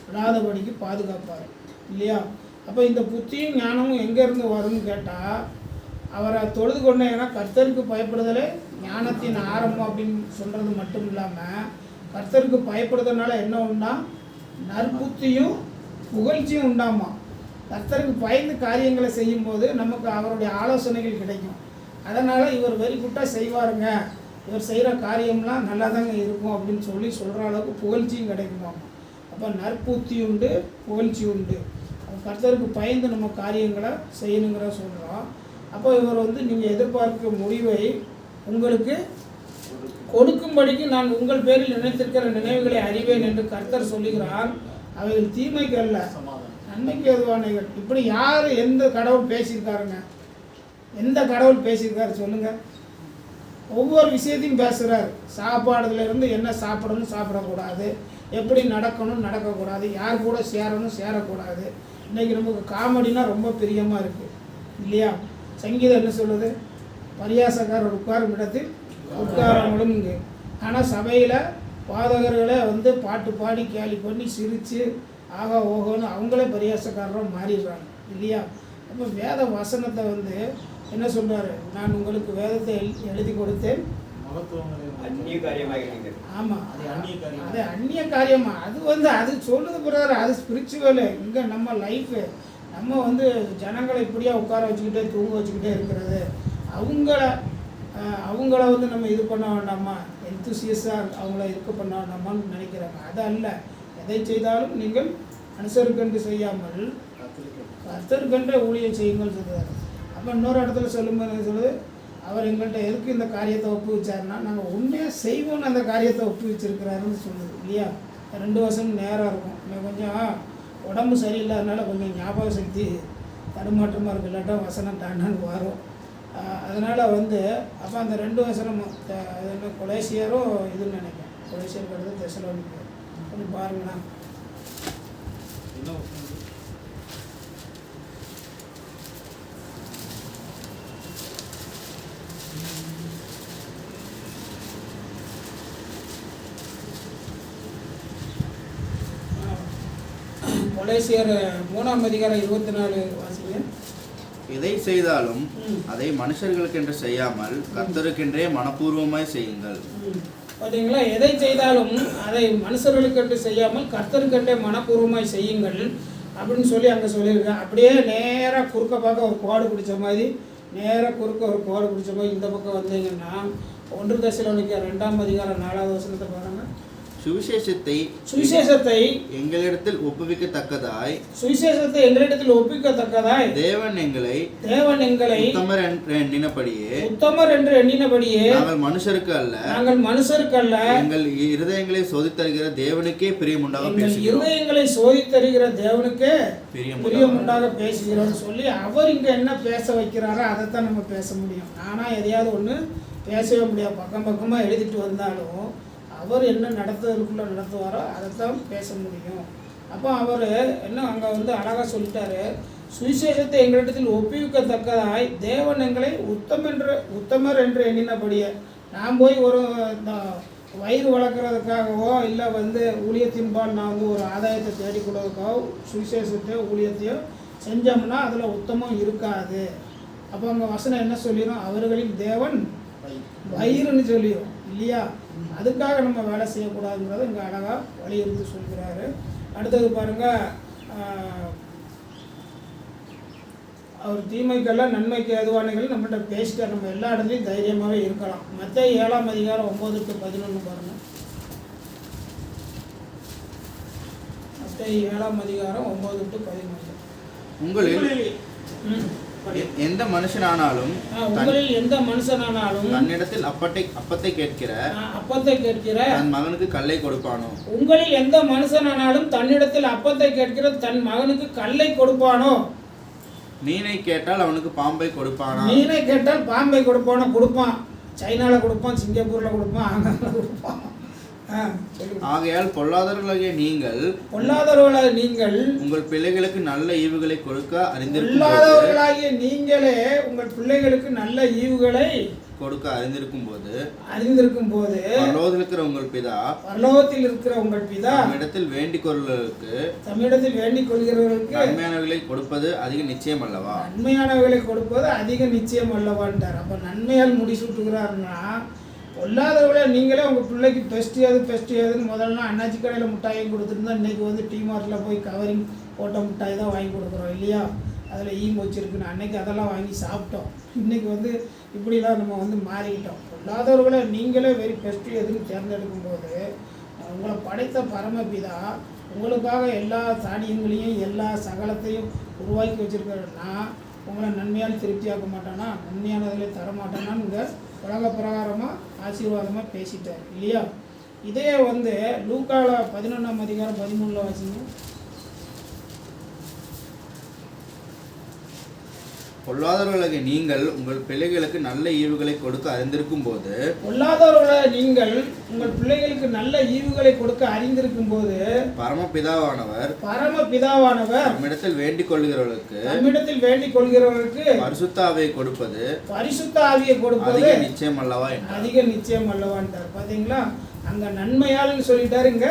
விடாதபடிக்கு பாதுகாப்பார் இல்லையா. அப்போ இந்த புத்தியும் ஞானமும் எங்கேருந்து வரும்னு கேட்டால், அவரை தொழுது கொண்டேன்னா கர்த்தருக்கு பயப்படுதலே ஞானத்தின் ஆரம்பம் அப்படின்னு சொல்கிறது மட்டும் இல்லாமல், கர்த்தருக்கு பயப்படுறதுனால என்ன உண்டா? நற்புத்தியும் புகழ்ச்சியும் உண்டாமா. கர்த்தருக்கு பயந்து காரியங்களை செய்யும்போது நமக்கு அவருடைய ஆலோசனைகள் கிடைக்கும். அதனால் இவர் வெரி குட்டாக செய்வாருங்க, இவர் செய்கிற காரியம்லாம் நல்லா தாங்க இருக்கும் அப்படின்னு சொல்கிற அளவுக்கு புகழ்ச்சியும் கிடைக்குமா. அப்போ நற்புத்தி உண்டு, புகழ்ச்சி உண்டு. கர்த்தருக்கு பயந்து நம்ம காரியங்களை செய்யணுங்கிற சொல்கிறோம். அப்போ இவர் வந்து நீங்கள் எதிர்பார்க்க முடிவை உங்களுக்கு கொடுக்கும்படிக்கு நான் உங்கள் பேரில் நினைத்திருக்கிற நினைவுகளை அறிவேன் என்று கர்த்தர் சொல்லுகிறார். அவைகள் தீமைக்கு அல்ல, நன்மைக்கு ஏதுவானவைகள். இப்படி யார் எந்த கடவுள் பேசியிருக்காருங்க? எந்த கடவுள் பேசியிருக்காரு சொல்லுங்கள்? ஒவ்வொரு விஷயத்தையும் பேசுகிறார். சாப்பாடுலேருந்து என்ன சாப்பிடணும் சாப்பிடக்கூடாது, எப்படி நடக்கணும் நடக்கக்கூடாது, யார் கூட சேரணும் சேரக்கூடாது. இன்றைக்கி நமக்கு காமெடினா ரொம்ப பிரியமாக இருக்குது இல்லையா. சங்கீதம் என்ன சொல்லுது? பரியாசக்காரர் உட்காரும் இடத்தில் உட்காரங்களும் இங்கே. ஆனால் சபையில் பாதகர்களை வந்து பாட்டு பாடி கேலி பண்ணி சிரித்து ஆகா ஓகோன்னு அவங்களே பரியாசக்காரராக மாறிடுறாங்க இல்லையா. அப்போ வேத வசனத்தை வந்து என்ன சொல்றாரு? நான் உங்களுக்கு வேதத்தை எழுதி கொடுத்தேன். அந்நிய காரியமாகிறீர்கள். ஆமாம், அது அந்நிய காரியம். அது அந்நிய காரியமா? அது சொல்லுது பிறகு அது ஸ்பிரிச்சுவலு. இங்கே நம்ம லைஃபு நம்ம ஜனங்களை இப்படியா உட்கார வச்சுக்கிட்டே தூங்க வச்சுக்கிட்டே இருக்கிறது. அவங்கள நம்ம இது பண்ண வேண்டாமா, என்தூசியஸாக அவங்கள இருக்க பண்ண வேண்டாமான்னு நினைக்கிறாங்க. அது அல்ல. எதை செய்தாலும் நீங்கள் மனுஷருக்கென்று செய்யாமல் கர்த்தருக்கென்ற ஊழியம் செய்யுங்கள் சொல்கிறார். அப்போ இன்னொரு இடத்துல சொல்லும்போது சொல்லுது, அவர் எங்கள்கிட்ட எதுக்கு இந்த காரியத்தை ஒப்புவிச்சாருன்னா நாங்கள் உண்மையாக செய்வோன்னு அந்த காரியத்தை ஒப்புவிச்சிருக்கிறாருன்னு சொல்லுது இல்லையா? 2 வருஷம் நேரம் இருக்கும். இன்னும் கொஞ்சம் உடம்பு சரியில்லாதனால கொஞ்சம் ஞாபக சக்தி தடுமாற்றமாக இருக்குது. இல்லாட்டா வசனம் தாண்டான்னு வரும். அதனால் அப்போ அந்த 2 வசனம் என்ன கொலேசியரும் இதுன்னு நினைக்கிறேன். கொலேசியர் கடுத்து தெசலோனிக்கர் கொஞ்சம் பாருங்களா. கொலேசியர் 3ஆம் அதிகாரம் 24 வாசிங்க. எதை செய்தாலும் அதை மனுஷர்களுக்கென்று செய்யாமல் கர்த்தருக்கென்றே மனப்பூர்வமாய் செய்யுங்கள். பார்த்தீங்களா? எதை செய்தாலும் அதை மனுஷர்களுக்கென்று செய்யாமல் கர்த்தருக்கென்றே மனப்பூர்வமாய் செய்யுங்கள் அப்படின்னு சொல்லி அங்கே சொல்லியிருக்கேன். அப்படியே நேராக குறுக்க பார்க்க ஒரு கோடு பிடிச்ச மாதிரி, நேராக குறுக்க ஒரு கோடு பிடிச்ச மாதிரி இந்த பக்கம் வந்தீங்கன்னா 1 தெசலோனிக்கர் 2ஆம் அதிகாரம் 4வது வசனத்தை பாருங்கள். சுவிசேஷத்தை எங்களிடத்தில் ஒப்புவிக்கத்தக்கதாய் தேவன் எங்களை உத்தமர் என்று எண்ணினபடியே நாங்கள் மனுஷருக்கு அல்ல எங்கள் இருதயங்களை சோதித்தருகிற தேவனுக்கே பிரியமுண்டாக பேசுகிறோம் சொல்லி அவர் இங்க என்ன பேச வைக்கிறாரோ அதைத்தான் நம்ம பேச முடியும். ஆனா எதையாவது ஒண்ணு பேசவே முடியாது. பக்கமா எழுதிட்டு வந்தாலும் அவர் என்ன நடத்துவாரோ அதைத்தான் பேச முடியும். அப்போ அவர் என்ன அங்கே அழகாக சொல்லிட்டாரு, சுவிசேஷத்தை எங்களிடத்தில் ஒப்புவிக்கத்தக்கதாய் தேவன் எங்களை உத்தமர் என்று எண்ணினபடியே. நான் போய் ஒரு வயிறு வளர்க்குறதுக்காகவோ இல்லை ஊழியத்தின்பால் நான் ஒரு ஆதாயத்தை தேடிக்கொள்வதற்காகவோ சுவிசேஷத்தை ஊழியத்தையோ செஞ்சோம்னா அதில் உத்தமம் இருக்காது. அப்போ அங்கே வசனம் என்ன சொல்லிடும்? அவர்களின் தேவன் வயிறுன்னு சொல்லிடும் இல்லையா? அதுக்காக நம்ம வேலை செய்யக்கூடாதுங்கிறத இங்கே அழகாக வலியுறுத்தி சொல்கிறாரு. அடுத்தது பாருங்கள், அவர் தீமைக்கெல்லாம் நன்மைக்கு ஏதுவானங்கள் நம்மகிட்ட பேசிட்டார். நம்ம எல்லா இடத்துலையும் தைரியமாகவே இருக்கலாம். மத்தேயு 7ஆம் அதிகாரம் 9-11 பாருங்கள். மத்தேயு 7ஆம் அதிகாரம் 9-11. உங்களில் எந்த மனுஷனானாலும் தன்னிடத்தில் அப்பத்தை கேட்கிற தன் மகனுக்கு கல்லை கொடுப்பானோ? உங்களில் எந்த மனுஷனானாலும் தன்னிடத்தில் அப்பத்தை கேட்கிற தன் மகனுக்கு கல்லை கொடுப்பானோ? மீனை கேட்டால் அவனுக்கு பாம்பை கொடுப்பானா? மீனை கேட்டால் பாம்பை கொடுப்பானோ? கொடுப்பான். சைனால கொடுப்பான், சிங்கப்பூர்ல கொடுப்பான், ஆங்கால கொடுப்பான். ஆகையால் பொல்லாதவர்களாகிய நீங்கள் உங்கள் பிள்ளைகளுக்கு நல்ல ஈவுகளை கொடுக்க அறிந்திருக்கும் போது பரலோகத்தில் இருக்கிற உங்கள் பிதா தம்மிடத்தில் வேண்டிக் கொள்கிறவர்களுக்கு நன்மையானவர்களை கொடுப்பது அதிக நிச்சயம் அல்லவா? அப்ப நன்மையால் முடிசூட்டுகிறாருன்னா, பொல்லாதவர்களே நீங்களே உங்கள் பிள்ளைக்கு பெஸ்ட் ஏதுன்னு முதல்ல அண்ணாச்சி கடையில் மிட்டாயும் கொடுத்துருந்தா இன்றைக்கி டிமார்ட்டில் போய் கவரிங் போட்ட மிட்டாய் தான் வாங்கி கொடுக்குறோம் இல்லையா? அதில் வச்சுருக்குன்னு அன்றைக்கி அதெல்லாம் வாங்கி சாப்பிட்டோம். இன்றைக்கி இப்படிலாம் நம்ம மாறிக்கிட்டோம். பொல்லாதவர்களே நீங்களே வெரி பெஸ்ட் எதுன்னு தேர்ந்தெடுக்கும் போது உங்களை படைத்த பரமபிதா உங்களுக்காக எல்லா தானியங்களையும் எல்லா சகலத்தையும் உருவாக்கி வச்சுருக்கிறன்னா உங்களை நன்மையால் திருப்தியாக்க மாட்டானா? நன்மையானதிலே தரமாட்டானான்னு இங்கே உலக பிரகாரமாக ஆசீர்வாதமாக பேசிட்டார் இல்லையா? இதே லூக்கால 11ஆம் அதிகாரம் 13 வாசிங்க. பொல்லாதவர்களாகிய நீங்கள் உங்கள் பிள்ளைகளுக்கு நல்ல ஈவுகளை கொடுக்க அறிந்திருக்கும் போது பரமபிதாவானவர் நம்மிடத்தில் வேண்டிக் கொள்கிறவர்களுக்கு பரிசுத்த ஆவியை கொடுப்பது அதிக நிச்சயம் அல்லவான்ட்டார். பாத்தீங்களா? அங்க நன்மையால்னு சொல்லிட்டாரு, இங்க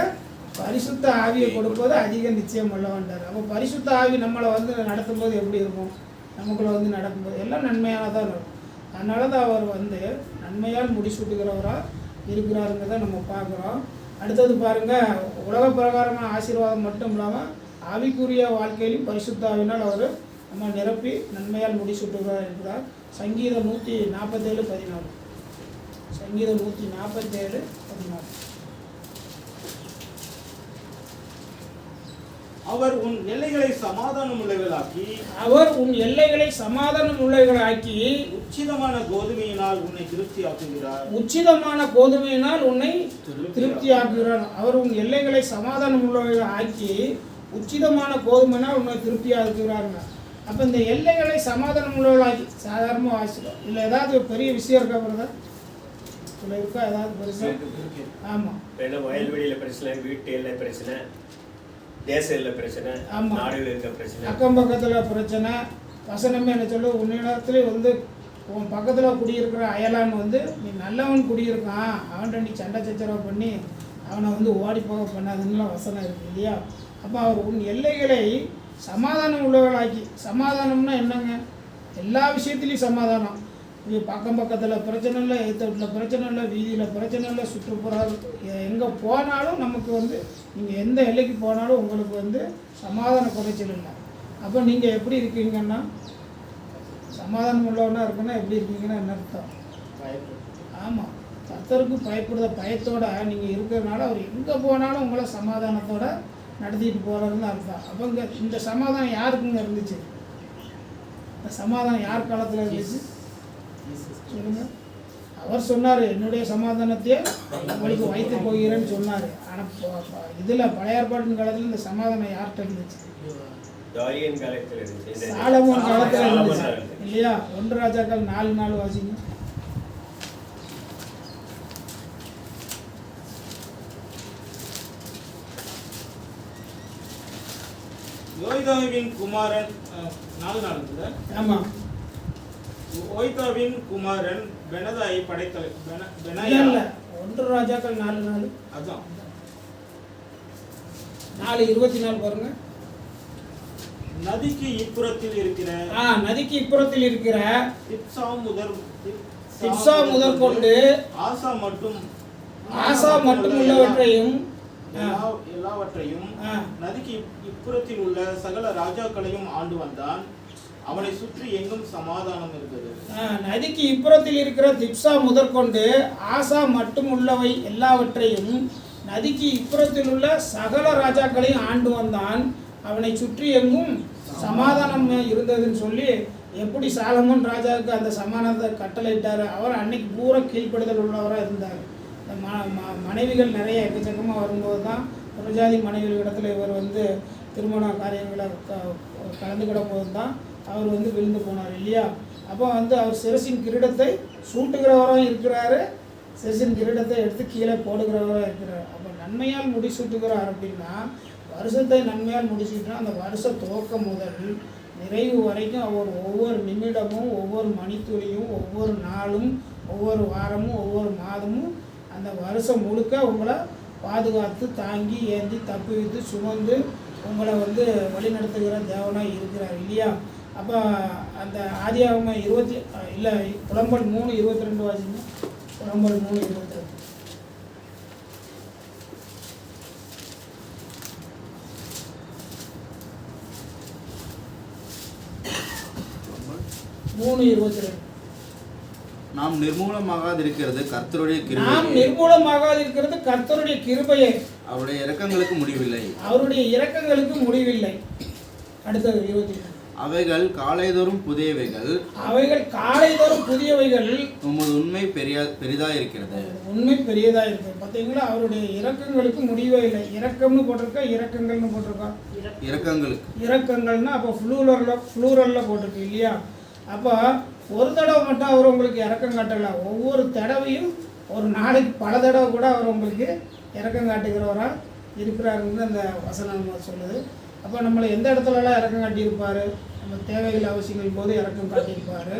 பரிசுத்த ஆவியை கொடுப்பது அதிக நிச்சயம் அல்லவான்ட்டார். அப்போ பரிசுத்த ஆவி நம்மளை நடத்தும் போது எப்படி இருக்கும்? நமக்குள்ள வந்து நடக்கும்போது எல்லாம் நன்மையாக தான் இருக்கும். அதனால தான் அவர் வந்து நன்மையால் முடிசூட்டுகிறவராக இருக்கிறாருங்கிறத நம்ம பார்க்குறோம். அடுத்தது பாருங்கள், உலக பிரகாரமான ஆசீர்வாதம் மட்டும் இல்லாமல் ஆவிக்குரிய வாழ்க்கையிலும் பரிசுத்தாவினால் அவர் நம்ம நிரப்பி நன்மையால் முடிசூட்டுகிறார் இருக்கிறார். சங்கீதம் 147:14. சங்கீதம் 147:14. அவர் உன் எல்லைகளை சமாதானம் உள்ளவர்களாக்கி அவர் உன் எல்லைகளை சமாதானம் உள்ளவர்களாக்கி உச்சிதமான கோதுமையினால் உன்னை திருப்தியாக்குகிறார். உச்சிதமான கோதுமையினால் உன்னை திருப்தியாக்குகிறார். அவர் உன் எல்லைகளை சமாதானம் உள்ளவர்கள் ஆக்கி உச்சிதமான கோதுமையினால் உன்னை திருப்தியாக்குகிறாருங்க. அப்போ இந்த எல்லைகளை சமாதானம் உள்ளவர்களாக்கி சாதாரணமாக வாசிக்கிறோம். இல்லை ஏதாவது பெரிய விஷயம் இருக்கா பிறகு இல்லை இருக்கா ஏதாவது பெருசாக? ஆமாம், வயல்வெளியில் பிரச்சனை, வீட்டு எல்லை பிரச்சனை, தேச எல்லை பிரச்சனை, ஆமாம், நாடுகள் இருக்க பிரச்சனை, அக்கம் பக்கத்தில் பிரச்சனை. வசனமே என்ன சொல்லு, உன்னிடத்துல வந்து உன் பக்கத்தில் குடியிருக்கிற அயலான் வந்து நீ நல்லவன் குடியிருக்கான், அவன்கிட்ட நீ சண்டை சச்சரவு பண்ணி அவனை வந்து ஓடி போக பண்ணாதுன்னுலாம் வசனம் இருக்குது இல்லையா? அப்போ அவர் உன் எல்லைகளை சமாதானம் உள்ளவர்களாக்கி, சமாதானம்னா என்னங்க? எல்லா விஷயத்துலேயும் சமாதானம். இது பக்கத்தில் பிரச்சனை இல்லை, எதிர்த்த வீட்டில் பிரச்சனை இல்லை, வீதியில் பிரச்சனை இல்லை, சுற்றுப்புற எங்கே போனாலும் நமக்கு வந்து நீங்கள் எந்த எல்லைக்கு போனாலும் உங்களுக்கு வந்து சமாதான குறைச்சல் இல்லை. அப்போ நீங்கள் எப்படி இருக்கீங்கன்னா, சமாதானம் உள்ளவனா இருக்குன்னா எப்படி இருக்கீங்கன்னா என்ன அர்த்தம்? ஆமாம், கர்த்தருக்கு பயப்படுத பயத்தோட நீங்கள் இருக்கிறதுனால அவர் எங்கே போனாலும் உங்களை சமாதானத்தோட நடத்திட்டு போகிறதுன்னு அர்த்தம். அப்போ இங்கே இந்த சமாதானம் யாருக்குங்க இருந்துச்சு? இந்த சமாதானம் யார் காலத்தில் இருந்துச்சு சொல்லுங்க. அவர் சொன்னார், என்னுடைய சமாதானத்தையே உங்களுக்கு வைத்து போகிறேன்னு சொன்னார். ஆனால் இதில் பழைய ஏற்பாட்டின் காலத்தில் இந்த சமாதானம் யார்கிட்ட இருந்துச்சு? சாலமோன் காலத்தில் இருந்துச்சு இல்லையா? 1 ராஜாக்கள் 4:4 வாசிங்க. யோய்தாவின் குமாரன் 4:4. ஆமாம், ஓய்தாவின் குமாரன் பெனதாயை படைத்தலை இல்லை 1 ராஜாக்கள் 4:4. அதான் 4:24 பாருங்க. நதிக்கு இப்புறத்தில் இருக்கிற நதிக்கு இப்புறத்தில் இருக்கிற திப்சா முதற்கொண்டு ஆசா மட்டும் உள்ளவற்றையும் எல்லாவற்றையும் நதிக்கு இப்புறத்தில் உள்ள சகல ராஜாக்களையும் ஆண்டு வந்தான். அவனை சுற்றி எங்கும் சமாதானம் இருந்தது. நதிக்கு இப்புறத்தில் இருக்கிற திப்சா முதற்கொண்டு ஆசா மட்டும் உள்ளவை எல்லாவற்றையும் நதிக்கு இப்புறத்தில் உள்ள சகல ராஜாக்களையும் ஆண்டு வந்தான். அவனை சுற்றி எங்கும் சமாதானம் இருந்ததுன்னு சொல்லி எப்படி சாலமோன் ராஜாவுக்கு அந்த சமாதானத்தை கட்டளையிட்டார். அவர் அன்னைக்கு பூரா கீழ்ப்படுதல் உள்ளவராக இருந்தார். மனைவிகள் நிறைய எக்கச்சக்கமாக வரும்போது தான் புறஜாதி மனைவிகளிடத்தில் இவர் வந்து திருமண காரியங்களை கலந்துக்கிட போது தான் அவர் வந்து விழுந்து போனார் இல்லையா? அப்போ வந்து அவர் சிரசின் கிரீடத்தை சூட்டுகிறவராக இருக்கிறாரு, சிரசின் கிரீடத்தை எடுத்து கீழே போடுகிறவராக இருக்கிறார். அப்போ நன்மையால் முடிசூட்டுகிறார் அப்படின்னா, வருஷத்தை நன்மையால் முடிச்சுக்கிட்டா அந்த வருஷ துவக்கம் முதல் நிறைவு வரைக்கும் அவர் ஒவ்வொரு நிமிடமும், ஒவ்வொரு மணித்துளியும், ஒவ்வொரு நாளும், ஒவ்வொரு வாரமும், ஒவ்வொரு மாதமும் அந்த வருஷம் முழுக்க உங்களை பாதுகாத்து தாங்கி ஏந்தி தப்பி வைத்து சுமந்து உங்களை வந்து வழிநடத்துகிற தேவனாக இருக்கிறார் இல்லையா? அப்போ அந்த ஆதியாகமம் 3:22 வாசிங்க. புலம்பல் 3:22. 3:22. நாம் நிர்மூலமாகாதிருக்கிறது கர்த்தருடைய கிருபை. நாம் நிர்மூலமாகாதிருக்கிறது கர்த்தருடைய கிருபையே. அவருடைய இரக்கங்களுக்கு முடிவில்லை. அவருடைய இரக்கங்களுக்கு முடிவில்லை. அடுத்தது 22. அவைகள் காலைதோறும் புதியவைகள். அவைகள் காலைதோறும் புதியவைகள். உமது உண்மை பெரிதாக இருக்கிறது. உண்மை பெரியதாக இருக்குது. பார்த்தீங்களா? அவருடைய இரக்கங்களுக்கு முடிவே இல்லை. இரக்கம்னு போட்டிருக்கா, இரக்கங்கள்னு போட்டிருக்கா? இரக்கங்களுக்கு. இரக்கங்கள்னா அப்போ ஃப்ளூரலில் போட்டிருக்கு இல்லையா? அப்போ ஒரு தடவை மட்டும் அவர் உங்களுக்கு இரக்கம் காட்டலை. ஒவ்வொரு தடவையும் ஒரு நாளைக்கு பல தடவை கூட அவர் உங்களுக்கு இரக்கம் காட்டுகிறவராக இருக்கிறாருன்னு அந்த வசனம் சொல்லுது. அப்போ நம்மளை எந்த இடத்துலலாம் இரக்கம் காட்டியிருப்பார்? நம்ம தேவைகள் அவசியங்கள் போது இரக்கம் காட்டியிருப்பார்.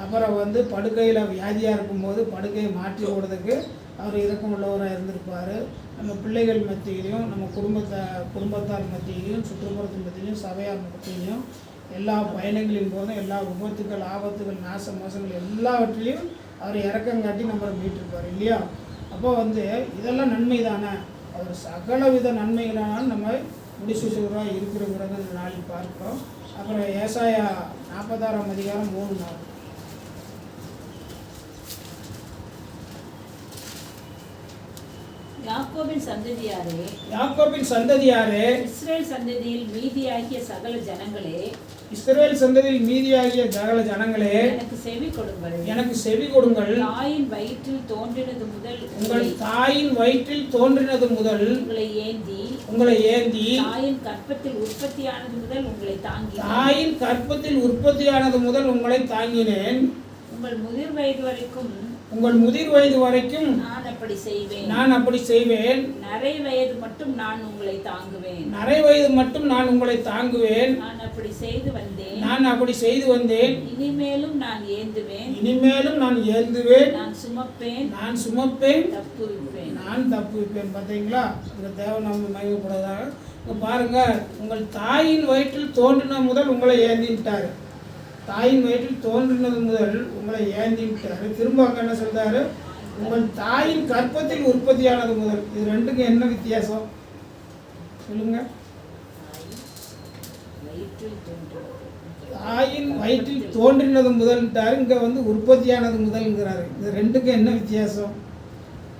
அப்புறம் வந்து படுக்கையில் வியாதியாக இருக்கும்போது படுக்கையை மாற்றி போடுறதுக்கு அவர் இரக்கம் உள்ளவராக இருந்திருப்பார். நம்ம பிள்ளைகள் மத்தியிலையும், நம்ம குடும்பத்தார் மத்தியிலையும், சுற்றுப்புறத்தின் மத்தியிலையும், சபையார் மத்தியிலையும் எல்லா பயணங்களின் போதும் எல்லா விபத்துக்கள், ஆபத்துகள், நாச மோசங்கள் எல்லாவற்றிலையும் அவர் இறக்கம் காட்டி நம்மளை மீட்டிருப்பார் இல்லையா? அப்போ இதெல்லாம் நன்மை தானே. அவர் சகலவித நன்மைகளான நம்ம முடிசூட்டுகிறாக இருக்கிறோங்கிறத இந்த நாளில் பார்க்கிறோம். அப்புறம் ஏசாயா 46ஆம் அதிகாரம் 3-4. யாக்கோபின் சந்ததியாரே, யாக்கோபின் சந்ததியாரே, இஸ்ரவேல் சந்ததியில் மீதியாகிய சகல ஜனங்களே, இஸ்ரவேல் சந்ததியில் மீதியாகிய சகல ஜனங்களே, எனக்கு செவி கொடுங்கள். எனக்கு செவி கொடுங்கள். தாயின் வயிற்றில் தோன்றினது முதல் உங்கள் தாயின் வயிற்றில் தோன்றினது முதல் உங்களை ஏந்தி, தாயின் கற்பத்தில் உற்பத்தியானது முதல் உங்களை தாங்கி, தாயின் கற்பத்தில் உற்பத்தியானது முதல் உங்களை தாங்கினேன். உங்கள் முதிர் வயது வரைக்கும் நான் அப்படி செய்வேன். நரை வயது மட்டும் நான் உங்களை தாங்குவேன். நான் அப்படி செய்து வந்தேன். இனிமேலும் நான் ஏந்துவேன். நான் சுமப்பேன். தப்புவிப்பேன். பார்த்தீங்களா? இந்த தேவன் நம்ம மகிமைப்படுவதாக. பாருங்க, உங்கள் தாயின் வயிற்றில் தோன்றின முதல் உங்களை ஏந்திட்டாரு. தாயின் வயிற்றில் தோன்றினது முதல் உங்களை ஏந்திட்டாரு. திரும்ப அங்கே என்ன சொல்றாரு? உங்கள் தாயின் கற்பத்தில் உற்பத்தியானது முதல். இது ரெண்டுக்கும் என்ன வித்தியாசம் சொல்லுங்க? தாயின் வயிற்றில் தோன்றினது முதல்ட்டாரு, இங்கே உற்பத்தியானது முதல்ங்கிறாரு. இது ரெண்டுக்கும் என்ன வித்தியாசம்?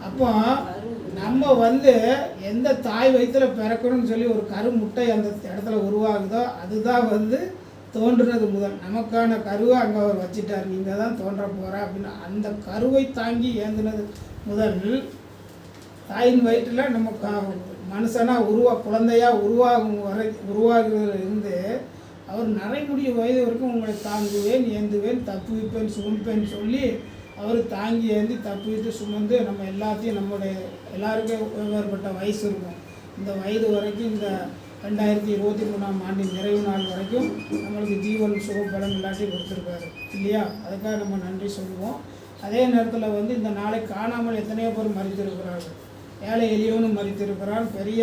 அப்போ நம்ம எந்த தாய் வயிற்றில் பிறக்கணும்னு சொல்லி ஒரு கரு முட்டை அந்த இடத்துல உருவாகுதோ அதுதான் தோன்றுனது முதல். நமக்கான கருவை அங்கே அவர் வச்சுட்டார். நீங்கள் தான் தோன்ற போகிற அப்படின்னு அந்த கருவை தாங்கி ஏந்தினது முதல். தாயின் வயிற்றில் நம்ம மனுஷனாக குழந்தையாக உருவாகுறதுலேருந்து அவர் நரைமுடிய வயது வரைக்கும் உங்களை தாங்குவேன், ஏந்துவேன், தப்புவிப்பேன், சுமப்பேன்னு சொல்லி அவர் தாங்கி ஏந்தி தப்புவித்து சுமந்து நம்ம எல்லாத்தையும் எல்லாருக்கும் வேறுபட்ட வயசு இருக்கும். இந்த வயது வரைக்கும் இந்த 2023ஆம் ஆண்டின் நிறைவு நாள் வரைக்கும் நம்மளுக்கு ஜீவன் சுகப்படம் எல்லாத்தையும் கொடுத்துருக்காரு இல்லையா? அதுக்காக நம்ம நன்றி சொல்லுவோம். அதே நேரத்தில் இந்த நாளை காணாமல் எத்தனையோ பேர் மறித்திருக்கிறார்கள். ஏழை எளியவனும் மறித்திருக்கிறான். பெரிய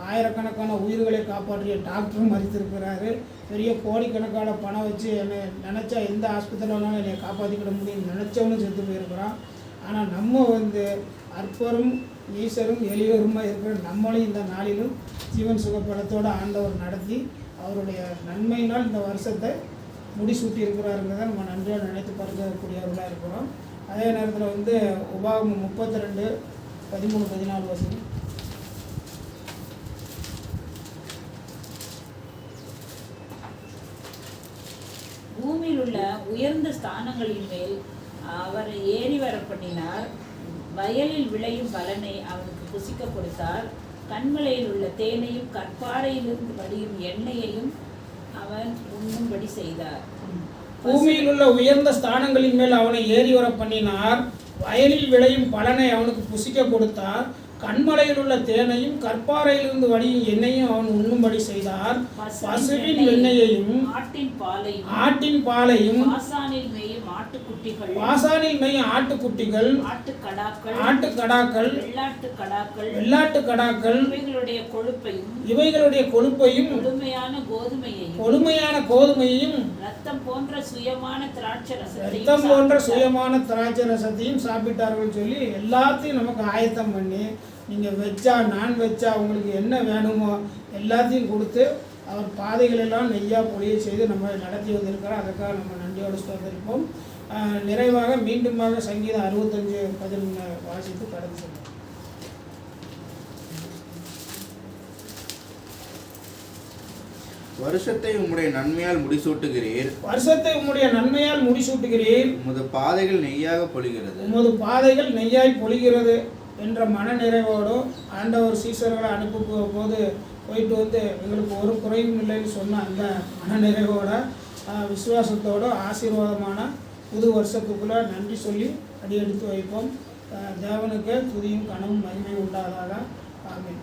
ஆயிரக்கணக்கான உயிர்களை காப்பாற்றிய டாக்டரும் மறித்திருக்கிறாரு. பெரிய கோடிக்கணக்கான பணம் வச்சு என்னை நினச்சா எந்த ஆஸ்பத்திரியினாலும் என்னை காப்பாற்றிக்கிட முடியும்னு நினச்சவனும் செத்து போயிருக்கிறான். ஆனால் நம்ம அற்பரும் ஈசரும் எளியோருமாக இருக்கிற நம்மளையும் இந்த நாளிலும் ஜீவன் சுகப்படத்தோடு ஆண்டவர் நடத்தி அவருடைய நன்மையினால் இந்த வருஷத்தை முடிசூட்டி இருக்கிறாருங்கிறத நம்ம நன்றியாக நினைத்து பார்க்கக்கூடியவர்களாக இருக்கிறோம். அதே நேரத்தில் உபாகமம் 32, 13, 14 வசனம். பூமியில் உள்ள உயர்ந்த ஸ்தானங்களின் மேல் அவர் ஏறி வர பண்ணினார். வயலில் விளையும் பலனை அவனுக்கு புசிக்க கொடுத்தார். கண்மலையில் உள்ள தேனையும் கற்பாறையிலிருந்து வடியும் எண்ணெயையும் அவன் உண்ணும்படி செய்தார். பூமியில் உள்ள உயர்ந்த ஸ்தானங்களின் மேல் அவனை ஏறி வர பண்ணினார். வயலில் விளையும் பலனை அவனுக்கு புசிக்க கொடுத்தார். கண்மலையில் உள்ள தேனையும் கற்பாறையிலிருந்து வடியும் எண்ணெயும் அவன் உண்ணும்படி செய்தார். பசுவின் வெண்ணெயையும் ஆட்டின் பாலையும் பாசானில் மேயும் ஆட்டுக்குட்டிகள் ஆட்டுக்கடாக்கள் வெள்ளாட்டு கடாக்கள் இவைகளுடைய கொழுப்பையும் கொழுமையான கோதுமையையும் ரத்தம் போன்ற சுயமான திராட்சை ரசத்தையும் சாப்பிட்டார்கள் சொல்லி எல்லாத்தையும் நமக்கு ஆயத்தம் பண்ணி நீங்கள் வெச்சா நான் வெச்சா உங்களுக்கு என்ன வேணுமோ எல்லாத்தையும் கொடுத்து அவர் பாதைகளெல்லாம் நெய்யாக பொழிய செய்து நம்ம நடத்தி வந்திருக்கிறோம். அதுக்காக நம்ம நன்றியோடு வந்திருப்போம். நிறைவாக மீண்டுமாக சங்கீதம் 65:11 வாசித்து கடந்து செல்வோம். வருஷத்தை உம்முடைய நன்மையால் முடிசூட்டுகிறீர். உமது பாதைகள் நெய்யாய் பொழிகிறது என்ற மன நிறைவோடும் ஆண்டவர் சீசர்களை அனுப்பும் போது போயிட்டு எங்களுக்கு ஒரு குறையும் இல்லைன்னு சொன்ன அந்த மன நிறைவோட விசுவாசத்தோட ஆசீர்வாதமான புது வருஷத்துக்குள்ளே நன்றி சொல்லி அடியெடுத்து வைப்போம். தேவனுக்கு துதியும் கனவும் மகிமையும் உண்டாதாக. ஆமென்.